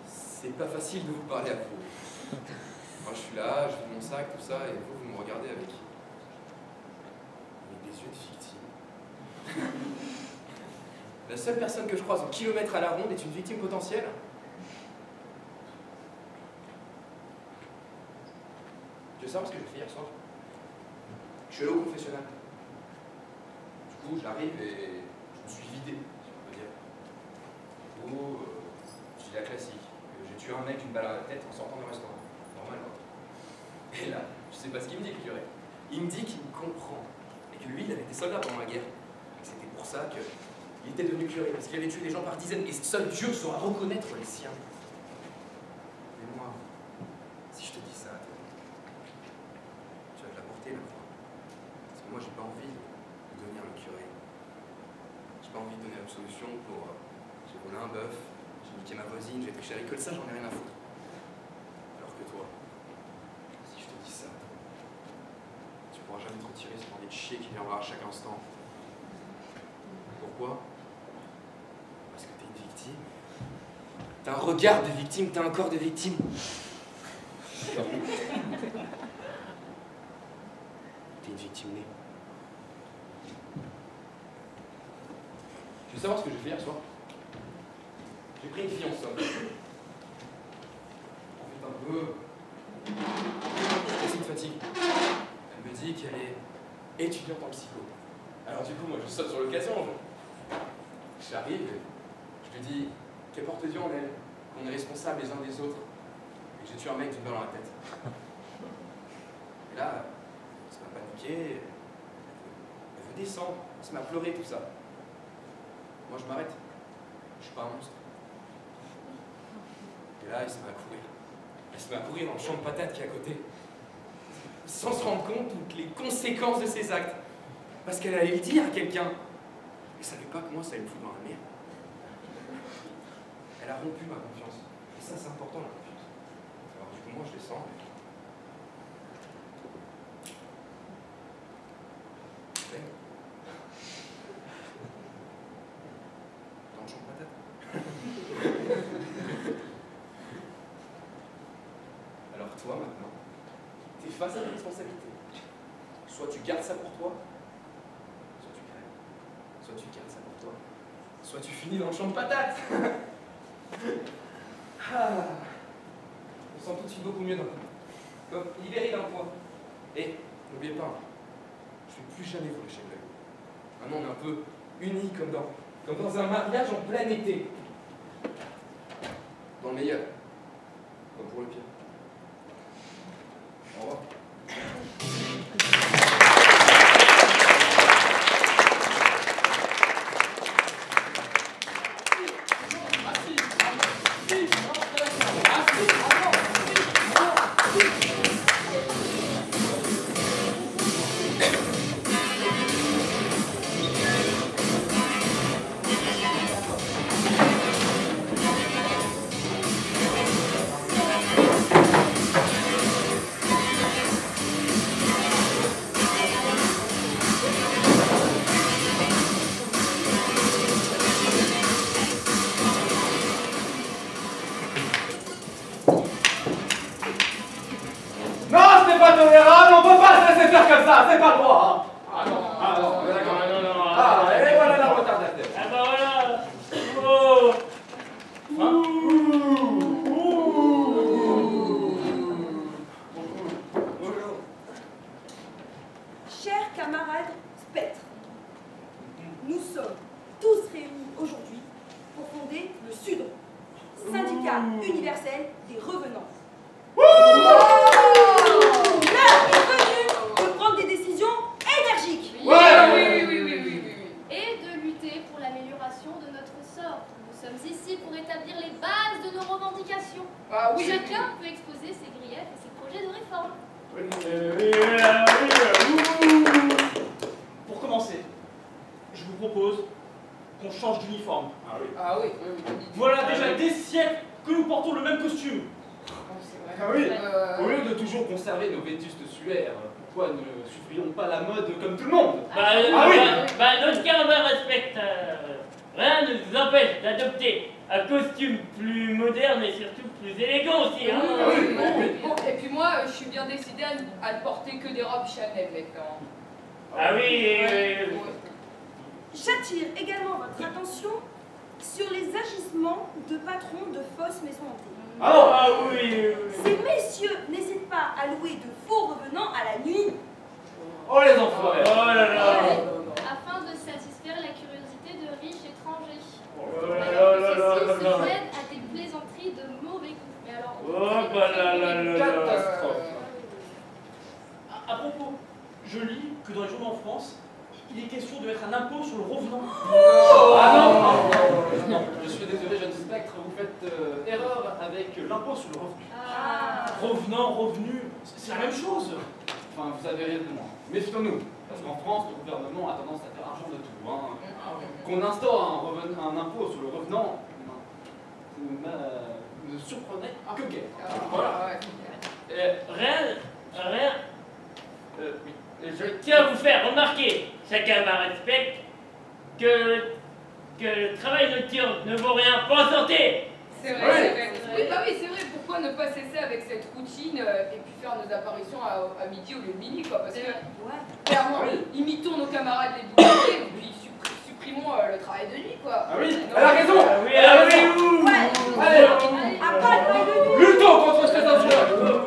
C'est pas facile de vous parler à vous. Moi, je suis là, je vis mon sac, tout ça, et vous me regardez avec des yeux de victime. La seule personne que je croise en kilomètres à la ronde est une victime potentielle. Tu veux savoir ce que j'ai fait hier soir? Je suis allé au confessionnal. Du coup, j'arrive et je me suis vidé, si on peut dire. Du coup, je dis la classique. J'ai tué un mec d'une balle à la tête en sortant du restaurant. Normal, quoi. Et là, je sais pas ce qu'il me dit, le curé. Il me dit qu'il me comprend. Et que lui, il avait été soldat pendant la guerre. Et c'était pour ça qu'il était devenu curé. Parce qu'il avait tué des gens par dizaines. Et seul Dieu saura reconnaître les siens. Mais moi, si je te dis ça, tu vas te la porter, la croix. Parce que moi, j'ai pas envie de devenir le curé. J'ai pas envie de donner l'absolution pour... j'ai volé un bœuf, j'ai niqué ma voisine, j'ai triché avec que ça, j'en ai rien à foutre. Alors que toi, si je te dis ça, tu pourras jamais te retirer cette envie de chier qui viendra à chaque instant. Pourquoi? Parce que t'es une victime. T'as un regard de victime, t'as un corps de victime. T'es une victime née. Tu veux savoir ce que j'ai fait hier soir? J'ai pris une fille en somme. En fait, un peu... c'est une fatigue. Elle me dit qu'elle est étudiante en psycho. Alors du coup, moi, je saute sur l'occasion. J'arrive et je lui dis qu'elle porte Dieu en elle, qu'on est responsables les uns des autres. Et que j'ai tué un mec d'une balle dans la tête. Et là, elle se m'a paniqué. Elle veut descendre. Elle se m'a pleuré, tout ça. Moi, je m'arrête. Je suis pas un monstre. Et là, elle se met à courir. Elle se met à courir dans le champ de patates qui est à côté. Sans se rendre compte toutes les conséquences de ses actes. Parce qu'elle allait le dire à quelqu'un. Elle savait pas que moi, ça allait me foutre dans la merde. Elle a rompu ma confiance. Et ça, c'est important, la confiance. Alors du coup, moi, je descends. Dans le champ de patates. Alors toi, maintenant, t'es face à tes responsabilités. Soit tu gardes ça pour toi, soit tu crèves. Soit tu gardes ça pour toi, soit tu finis dans le champ de patates. Ah. On sent tout de suite beaucoup mieux d'un coup. Comme libéré d'un poids. Et n'oubliez pas, je ne vais plus jamais vous lâcher de l'œil. Maintenant, on est un peu unis comme dans un mariage en plein été. Dans le meilleur, comme pour le pire. Au revoir. tolérable, on peut pas se laisser faire comme ça, c'est pas le droit. Ah non, d'accord. Ah, et voilà la retardataire. Ah bah voilà. Oh. Chers camarades spectres, nous sommes tous réunis aujourd'hui pour fonder le SUDRE, Syndicat universel des revenants. L'heure est venue de prendre des décisions énergiques. Oui. Pour commencer, je vous propose qu'on change d'uniforme. Ah oui. Ah oui. Voilà déjà des siècles que nous portons le même costume. Ah oui. Au lieu de toujours conserver nos vétustes suaires, pourquoi ne suivrions pas la mode comme tout le monde? Dans ce cas, on va respecter. Rien ne nous empêche d'adopter un costume plus moderne et surtout plus élégant aussi. Hein. Bon, et puis moi, je suis bien décidée à ne porter que des robes Chanel maintenant. Ah oui. J'attire également votre attention sur les agissements de patrons de fausses maisons hantées. Ah oui. Ces messieurs n'hésitent pas à louer de faux revenants à la nuit. Oh les enfoirés! Oh là là! Afin de satisfaire la curiosité de riches étrangers. Ceci se mène à des plaisanteries de mauvais goût. Mais alors, Catastrophe! À propos, je lis que dans les journaux en France, il est question de mettre un impôt sur le revenant. Non, je suis désolé, jeune spectre, vous faites erreur avec l'impôt sur le revenu. Revenant, revenu, c'est la même chose. Enfin, vous savez rien de moi. Méfions-nous, parce qu'en France, le gouvernement a tendance à faire argent de tout. Hein. Qu'on instaure un impôt sur le revenant ne surprenait que guère. Voilà. Rien. Je tiens à vous faire remarquer, chacun ma respect, que le travail nocturne ne vaut rien, pas en santé. C'est vrai, c'est vrai. Oui, bah oui, c'est vrai. Pourquoi ne pas cesser avec cette routine et puis faire nos apparitions à midi au lieu de minuit, quoi? Parce que, clairement, imitons nos camarades les boulangers et puis supprimons le travail de nuit, quoi. Ah oui, non, elle a raison. Oui, elle a raison. Allez, luttons contre cette insurrection.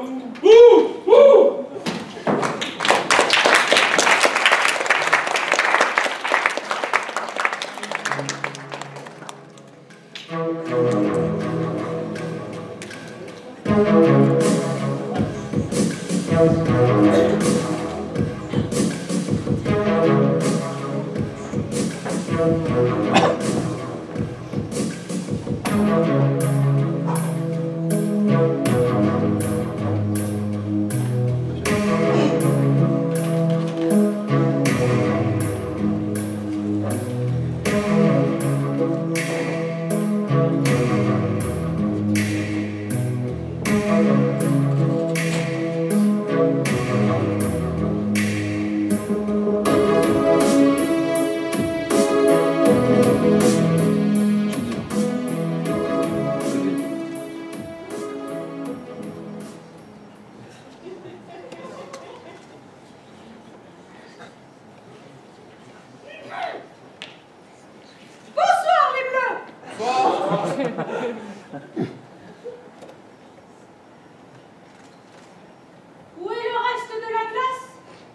Où est le reste de la classe?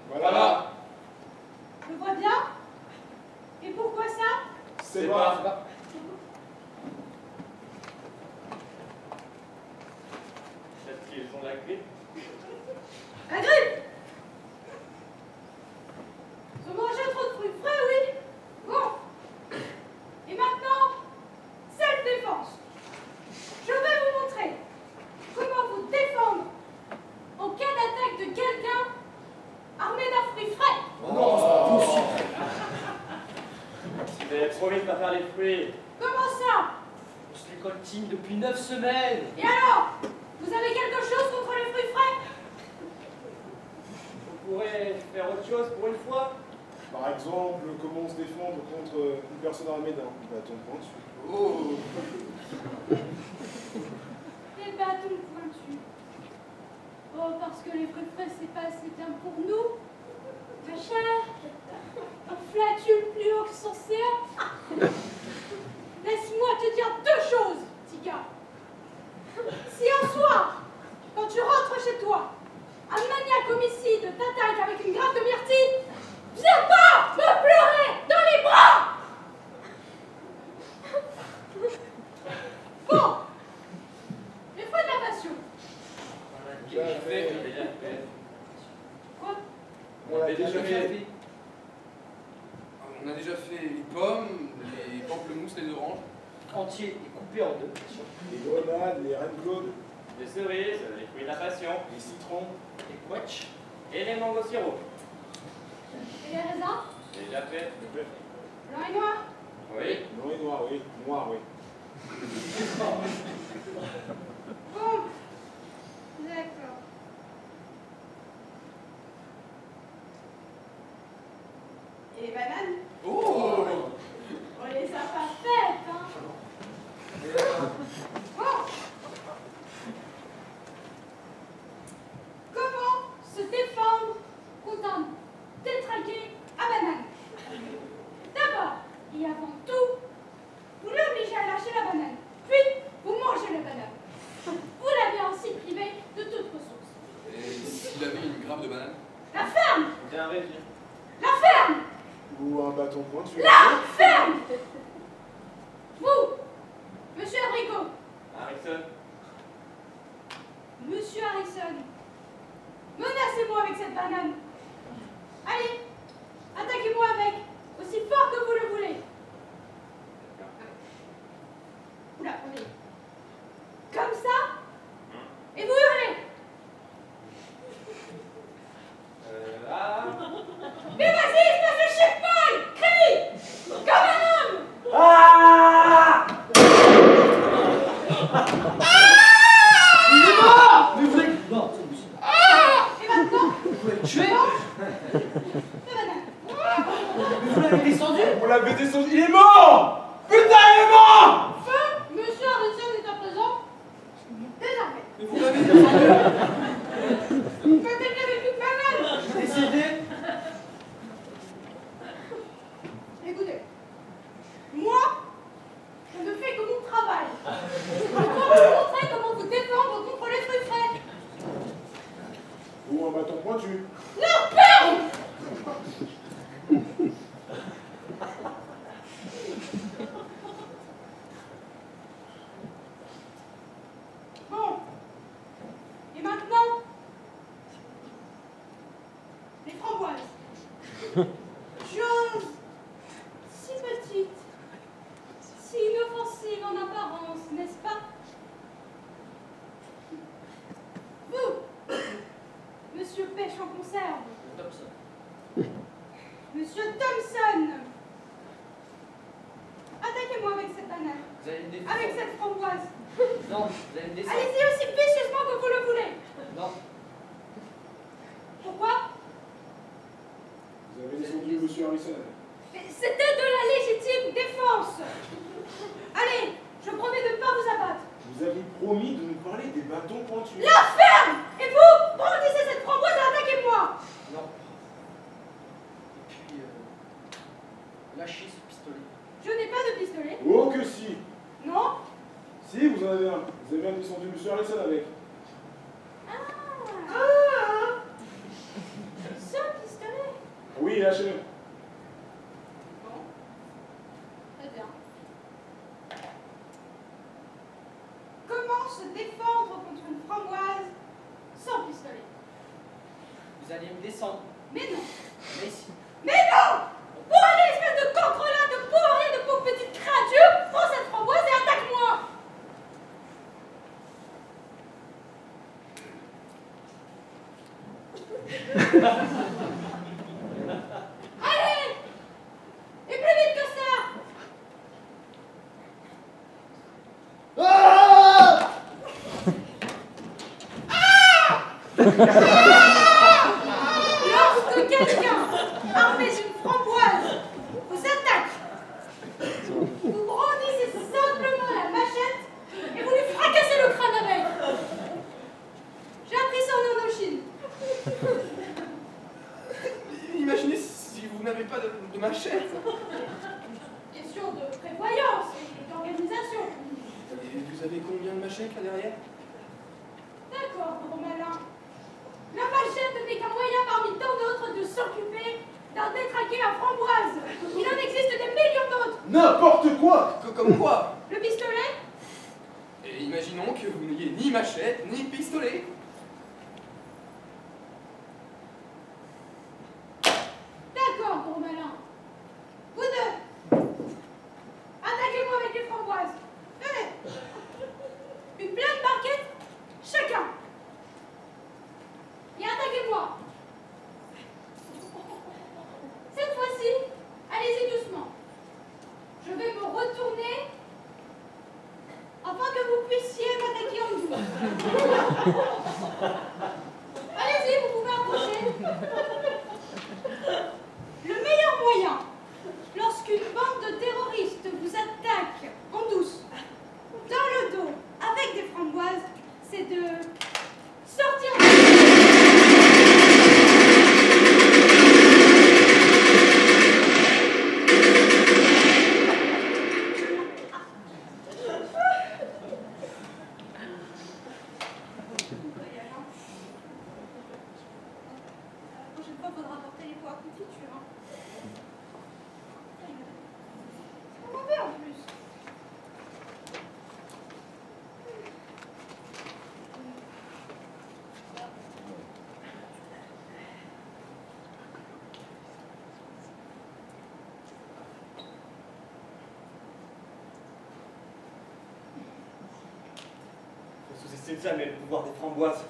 Voilà. Je vois bien. Et pourquoi ça? C'est pas. Peut-être qu'ils ont la grippe. La grippe! Se manger trop de fruits frais, oui. Bon. Et maintenant, self-défense. Je vais vous montrer comment vous défendre en cas d'attaque de quelqu'un armé d'un fruit frais. Non, c'est pas possible. Tu m'avais promis de pas faire les fruits. Comment ça? On se les coltine depuis 9 semaines. Et alors? Vous avez quelque chose contre les fruits frais? On pourrait faire autre chose pour une fois. Par exemple, comment se défendre contre une personne armée d'un bâton pointu. Oh. Les bâtons pointus. Oh, parce que les fruits frais, c'est pas assez bien pour nous. Ma chère, on flatule plus haut que son CA. Laisse-moi te dire deux choses, petit gars. Si un soir, quand tu rentres chez toi, un maniaque homicide t'attaque avec une grappe de myrtille, viens pas me pleurer dans les bras. Bon, les fois de la passion. Déjà fait. Quoi? On l'a déjà fait. On a déjà fait les pommes, les pamplemousses, les oranges. Entier et coupé en deux. Les grenades, les Reine Claude. des cerises, les fruits de la passion, Les citrons. les quetchs et les mango sirop. Et les raisins? Déjà fait. Blanc et noir? Oui. Blanc et noir, oui. Noir, oui. Bon. D'accord. Et les bananes? Oh! On les a pas faites, hein? Bon. Comment se défendre contre un détraqué à banane? D'abord, et avant tout, vous l'obligez à lâcher la banane. Puis, vous mangez la banane. Vous l'avez ainsi privé de toute ressource. Et s'il avait une grappe de banane? La ferme! C'était un régime. La ferme! Ou un bâton pointu. La ferme! Vous, monsieur Abricot, Harrison. monsieur Harrison, menacez-moi avec cette banane. Allez, attaquez-moi avec, aussi fort que vous le voulez. Oula, attendez. Comme ça, et vous hurlez. Ah. Mais vas-y, espèce de chef-paille, crie comme un homme. Ah! Il est mort! Mais vous êtes mort! Et maintenant, Vous l'avez tué? la banane. Mais vous l'avez descendu? On l'avait descendu. Il est mort! Putain, il est mort! Feu, monsieur Harrison est à présent désarmé. Mais vous l'avez descendu? Peut-être avec une banane. Décidé? Écoutez, moi, je ne fais que mon travail. Je dois vous montrer comment vous défendre contre les truffes. Ou un bâton pointu. Non, ferme! Bon. Et maintenant, les framboises. Chose si petite, si inoffensive en apparence, n'est-ce pas? Vous, monsieur Pêche en conserve, Thompson. monsieur Thompson, attaquez-moi avec cette banane, Vous allez me défendre. avec cette framboise. Non, vous allez me descendre. Allez-y aussi vicieusement que vous le voulez. Non. Pourquoi? Vous avez descendu monsieur Harrison. C'était de la légitime défense. Allez, je promets de ne pas vous abattre. Vous avez promis de nous parler des bâtons pointus. La ferme! Et vous, brandissez cette framboise et attaquez-moi. Non. Et puis, lâchez ce pistolet. Je n'ai pas de pistolet. Oh que si! Non? Si, vous en avez un. Vous avez bien descendu monsieur Harrison avec. Ah! Ce pistolet. Oui, lâchez-le. Bon. Très bien. Comment se défendre contre une framboise sans pistolet? Vous allez me descendre. Mais non. Mais si. Mais non! Pour aller, espèce de cancrelat, de pauvre de pauvre petite créature, prends cette framboise et attaque-moi! Allez! Et plus vite que ça! Ah! Lorsque quelqu'un, armé d'une framboise, vous attaque, vous brandissez simplement la machette et vous lui fracassez le crâne avec. J'ai appris ça en Indochine. Imaginez si vous n'avez pas de machette. Question de prévoyance et d'organisation. Et vous avez combien de machettes là derrière? D'accord, gros malin. La machette n'est qu'un moyen parmi tant d'autres de s'occuper d'un détraqué à framboise. Il en existe des millions d'autres. N'importe quoi! Comme quoi? Le pistolet? Et imaginons que vous n'ayez ni machette ni pistolet. D'accord, gros malin. Vous deux, attaquez-moi avec les framboises. Allez. Une pleine barquette rapporté les pots à confiture. Hein. C'est pas mauvais en plus. Faut sous-estimer jamais le pouvoir des framboises.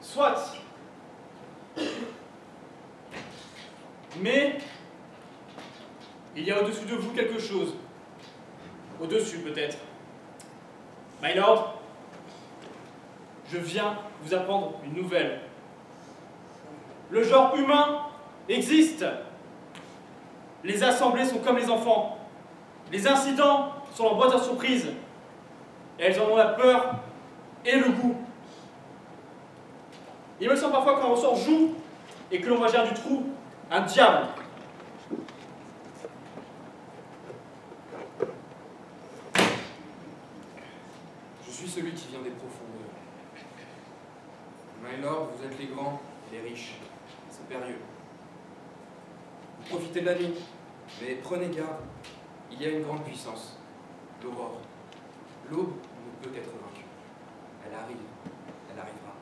Soit. Mais il y a au-dessus de vous quelque chose. Au-dessus peut-être. My Lord, je viens vous apprendre une nouvelle. Le genre humain existe. Les assemblées sont comme les enfants. Les incidents sont leur boîte à surprise. Et elles en ont la peur et le goût. Il me semble parfois qu'un ressort joue et que l'on va gérer du trou un diable. Je suis celui qui vient des profondeurs. My Lord, vous êtes les grands, les riches, c'est périlleux. Vous profitez de la nuit, mais prenez garde, il y a une grande puissance, l'aurore. L'aube ne peut être vaincue. Elle arrive, elle arrivera.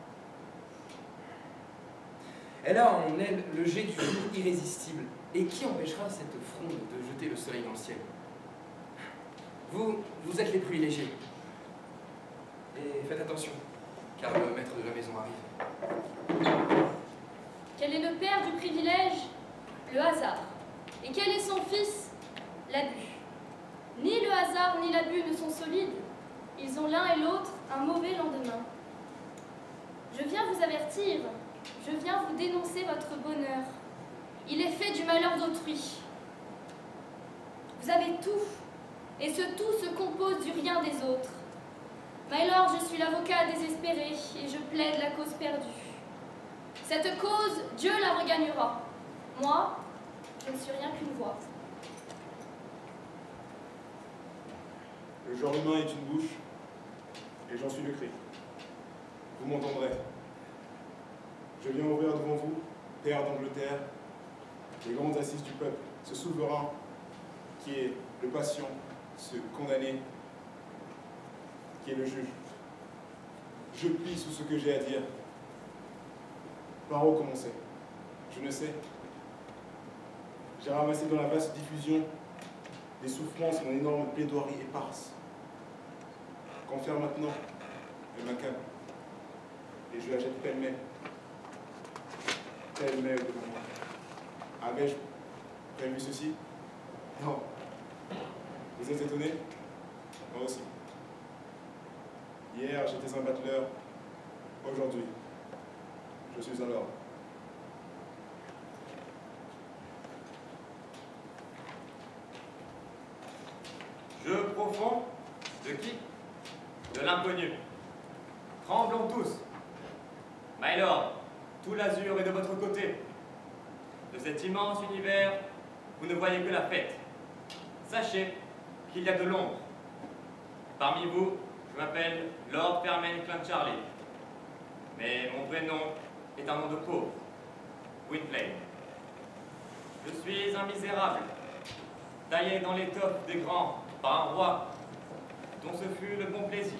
Elle a en elle le jet du jour irrésistible. Et qui empêchera cette fronde de jeter le soleil dans le ciel? Vous êtes les privilégiés. Et faites attention, car le maître de la maison arrive. Quel est le père du privilège? Le hasard. Et quel est son fils? L'abus. Ni le hasard ni l'abus ne sont solides. Ils ont l'un et l'autre un mauvais lendemain. Je viens vous avertir. Je viens vous dénoncer votre bonheur. Il est fait du malheur d'autrui. Vous avez tout, et ce tout se compose du rien des autres. My Lord, je suis l'avocat désespéré, et je plaide la cause perdue. Cette cause, Dieu la regagnera. Moi, Je ne suis rien qu'une voix. Le genre humain est une bouche, et j'en suis le cri. Vous m'entendrez. Je viens ouvrir devant vous, père d'Angleterre, les grandes assises du peuple, ce souverain qui est le patient, ce condamné, qui est le juge. Je plie sous ce que j'ai à dire. Par où commencer? Je ne sais. J'ai ramassé dans la vaste diffusion des souffrances mon énorme plaidoirie éparse. Qu'en faire maintenant? Elle m'accable. Et je la jette pêle-mêle. Pêle-mêle devant moi. Avais-je prévu ceci? Non. Vous êtes étonné? Moi aussi. Hier, j'étais un battleur. Aujourd'hui, je suis un lord. Jeu profond de qui? De l'inconnu. Tremblons tous. My Lord, tout l'azur est de votre côté. De cet immense univers, vous ne voyez que la fête. Sachez qu'il y a de l'ombre. Parmi vous, je m'appelle Lord Fermain Clancharlie. Mais mon vrai nom est un nom de pauvre, Gwynplaine. Je suis un misérable, taillé dans l'étoffe des grands par un roi, dont ce fut le bon plaisir.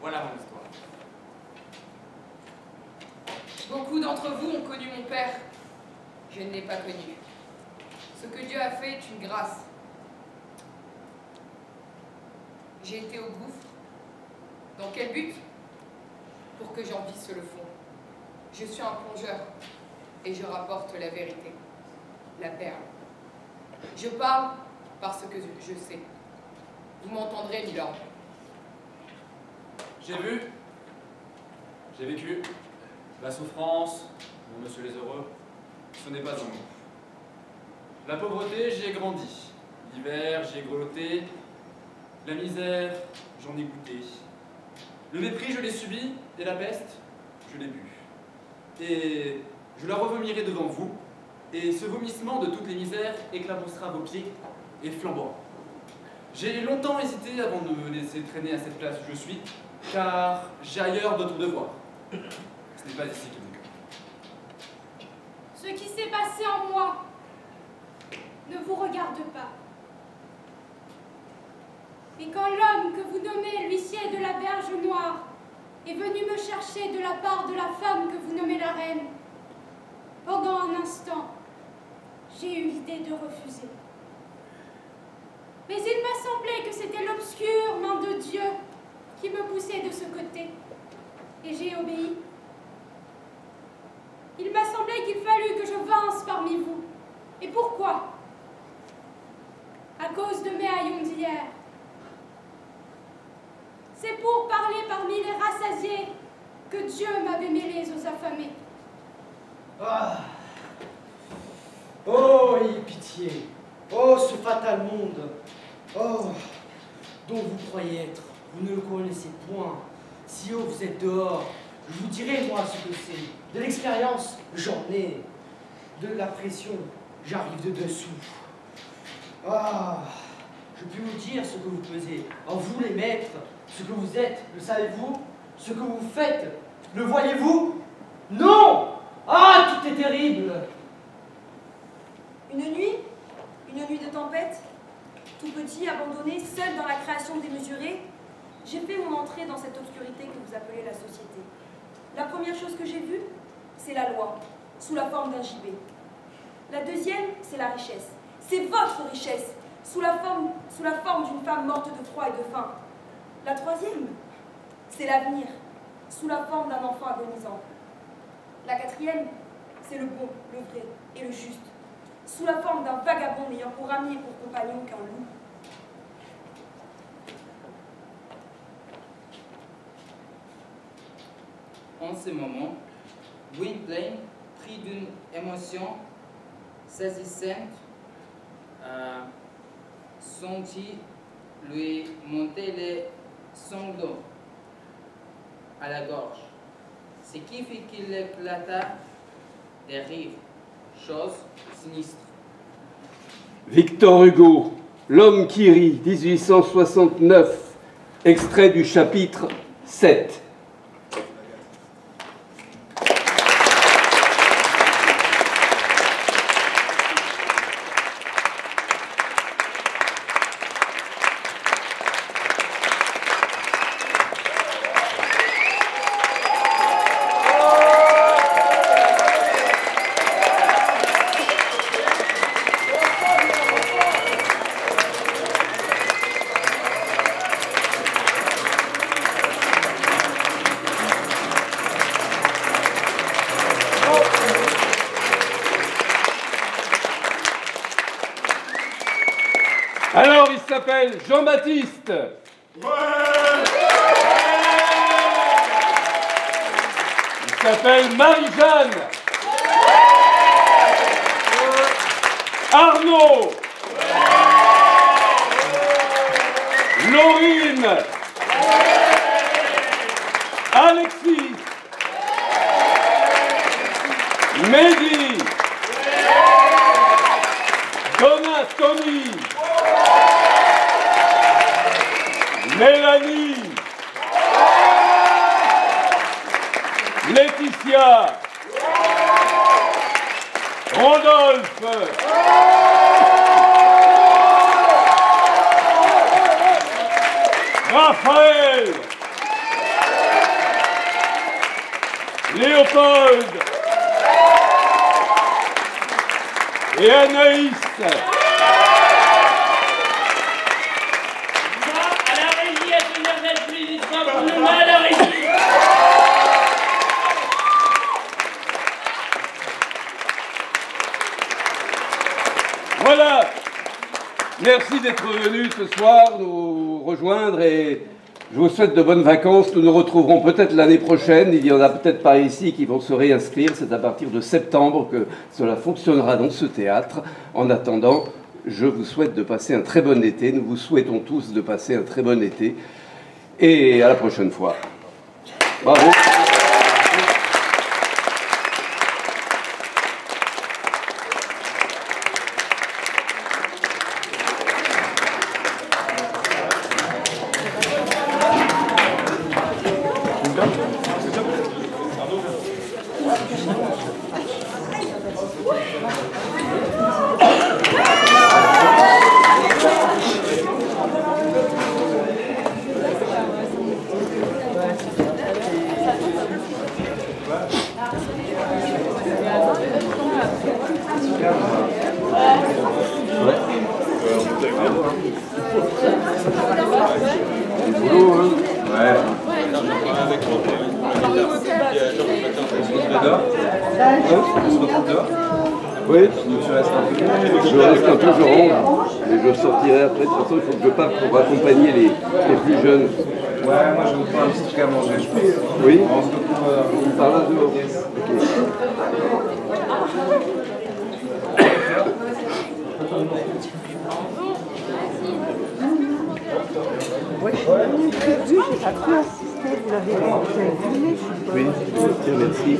Voilà mon histoire. Beaucoup d'entre vous ont connu mon père. Je ne l'ai pas connu. Ce que Dieu a fait est une grâce. J'ai été au gouffre. Dans quel but? Pour que j'en visse le fond. Je suis un plongeur et je rapporte la vérité, la perle. Je parle parce que je sais. Vous m'entendrez, Milord. J'ai vu, j'ai vécu, la souffrance, mon monsieur les heureux, ce n'est pas un mot. La pauvreté, j'y ai grandi. L'hiver, j'y ai grelotté. La misère, j'en ai goûté. Le mépris, je l'ai subi, et la peste, je l'ai bu. Et je la revomirai devant vous, et ce vomissement de toutes les misères éclaboussera vos pieds et flambera. J'ai longtemps hésité avant de me laisser traîner à cette place où je suis, car j'ai ailleurs d'autres devoirs. Ce n'est pas ici que mon cœur. Ce qui s'est passé en moi ne vous regarde pas. Et quand l'homme que vous nommez l'huissier de la Berge Noire est venu me chercher de la part de la femme que vous nommez la reine, pendant un instant, j'ai eu l'idée de refuser. Mais il m'a semblé que c'était l'obscure main de Dieu qui me poussait de ce côté, et j'ai obéi. Il m'a semblé qu'il fallut que je vinsse parmi vous. Et pourquoi? À cause de mes haillons d'hier. C'est pour parler parmi les rassasiés que Dieu m'avait mêlés aux affamés. Ah. Oh, ayez pitié. Oh, ce fatal monde. Oh, dont vous croyez être. Vous ne le connaissez point. Si haut vous êtes dehors, je vous dirai moi ce que c'est. De l'expérience, j'en ai. De la pression, j'arrive de dessous. Ah, je puis vous dire ce que vous pesez. En vous les maîtres, ce que vous êtes, le savez-vous? Ce que vous faites, le voyez-vous? Non! Ah, tout est terrible! Une nuit de tempête, tout petit, abandonné, seul dans la création démesurée, j'ai fait mon entrée dans cette obscurité que vous appelez la société. La première chose que j'ai vue, c'est la loi, sous la forme d'un gibet. La deuxième, c'est la richesse. C'est votre richesse, sous la forme d'une femme morte de froid et de faim. La troisième, c'est l'avenir, sous la forme d'un enfant agonisant. La quatrième, c'est le bon, le vrai et le juste, sous la forme d'un vagabond n'ayant pour ami et pour compagnon qu'un loup. En ce moment, Gwynplaine, pris d'une émotion saisissante, sentit lui monter les sanglots à la gorge, ce qui fit qu'il éclata de rire, chose sinistre. Victor Hugo, L'homme qui rit, 1869, extrait du chapitre 7. Alors, il s'appelle Jean-Baptiste. Il s'appelle Marie-Jeanne. Arnaud. Laurine. Alexis. Mehdi. Jonas, Tony. Mélanie, Laetitia, Rodolphe, Raphaël, Léopold et Anaïs. Voilà, merci d'être venu ce soir nous rejoindre et je vous souhaite de bonnes vacances. Nous nous retrouverons peut-être l'année prochaine. Il y en a peut-être par ici qui vont se réinscrire. C'est à partir de septembre que cela fonctionnera dans ce théâtre. En attendant, je vous souhaite de passer un très bon été. Nous vous souhaitons tous de passer un très bon été. Et à la prochaine fois. Bravo. Oui, je reste un peu, je rentre, mais je sortirai après. De toute façon, il faut que je parte pour accompagner les plus jeunes. Ouais, moi je vous prends un petit truc à manger. Oui. On se retrouve par là dehors. Yes. Oui, j'ai pas trop insisté, vous l'avez filmé, je suppose. Oui, tiens, merci.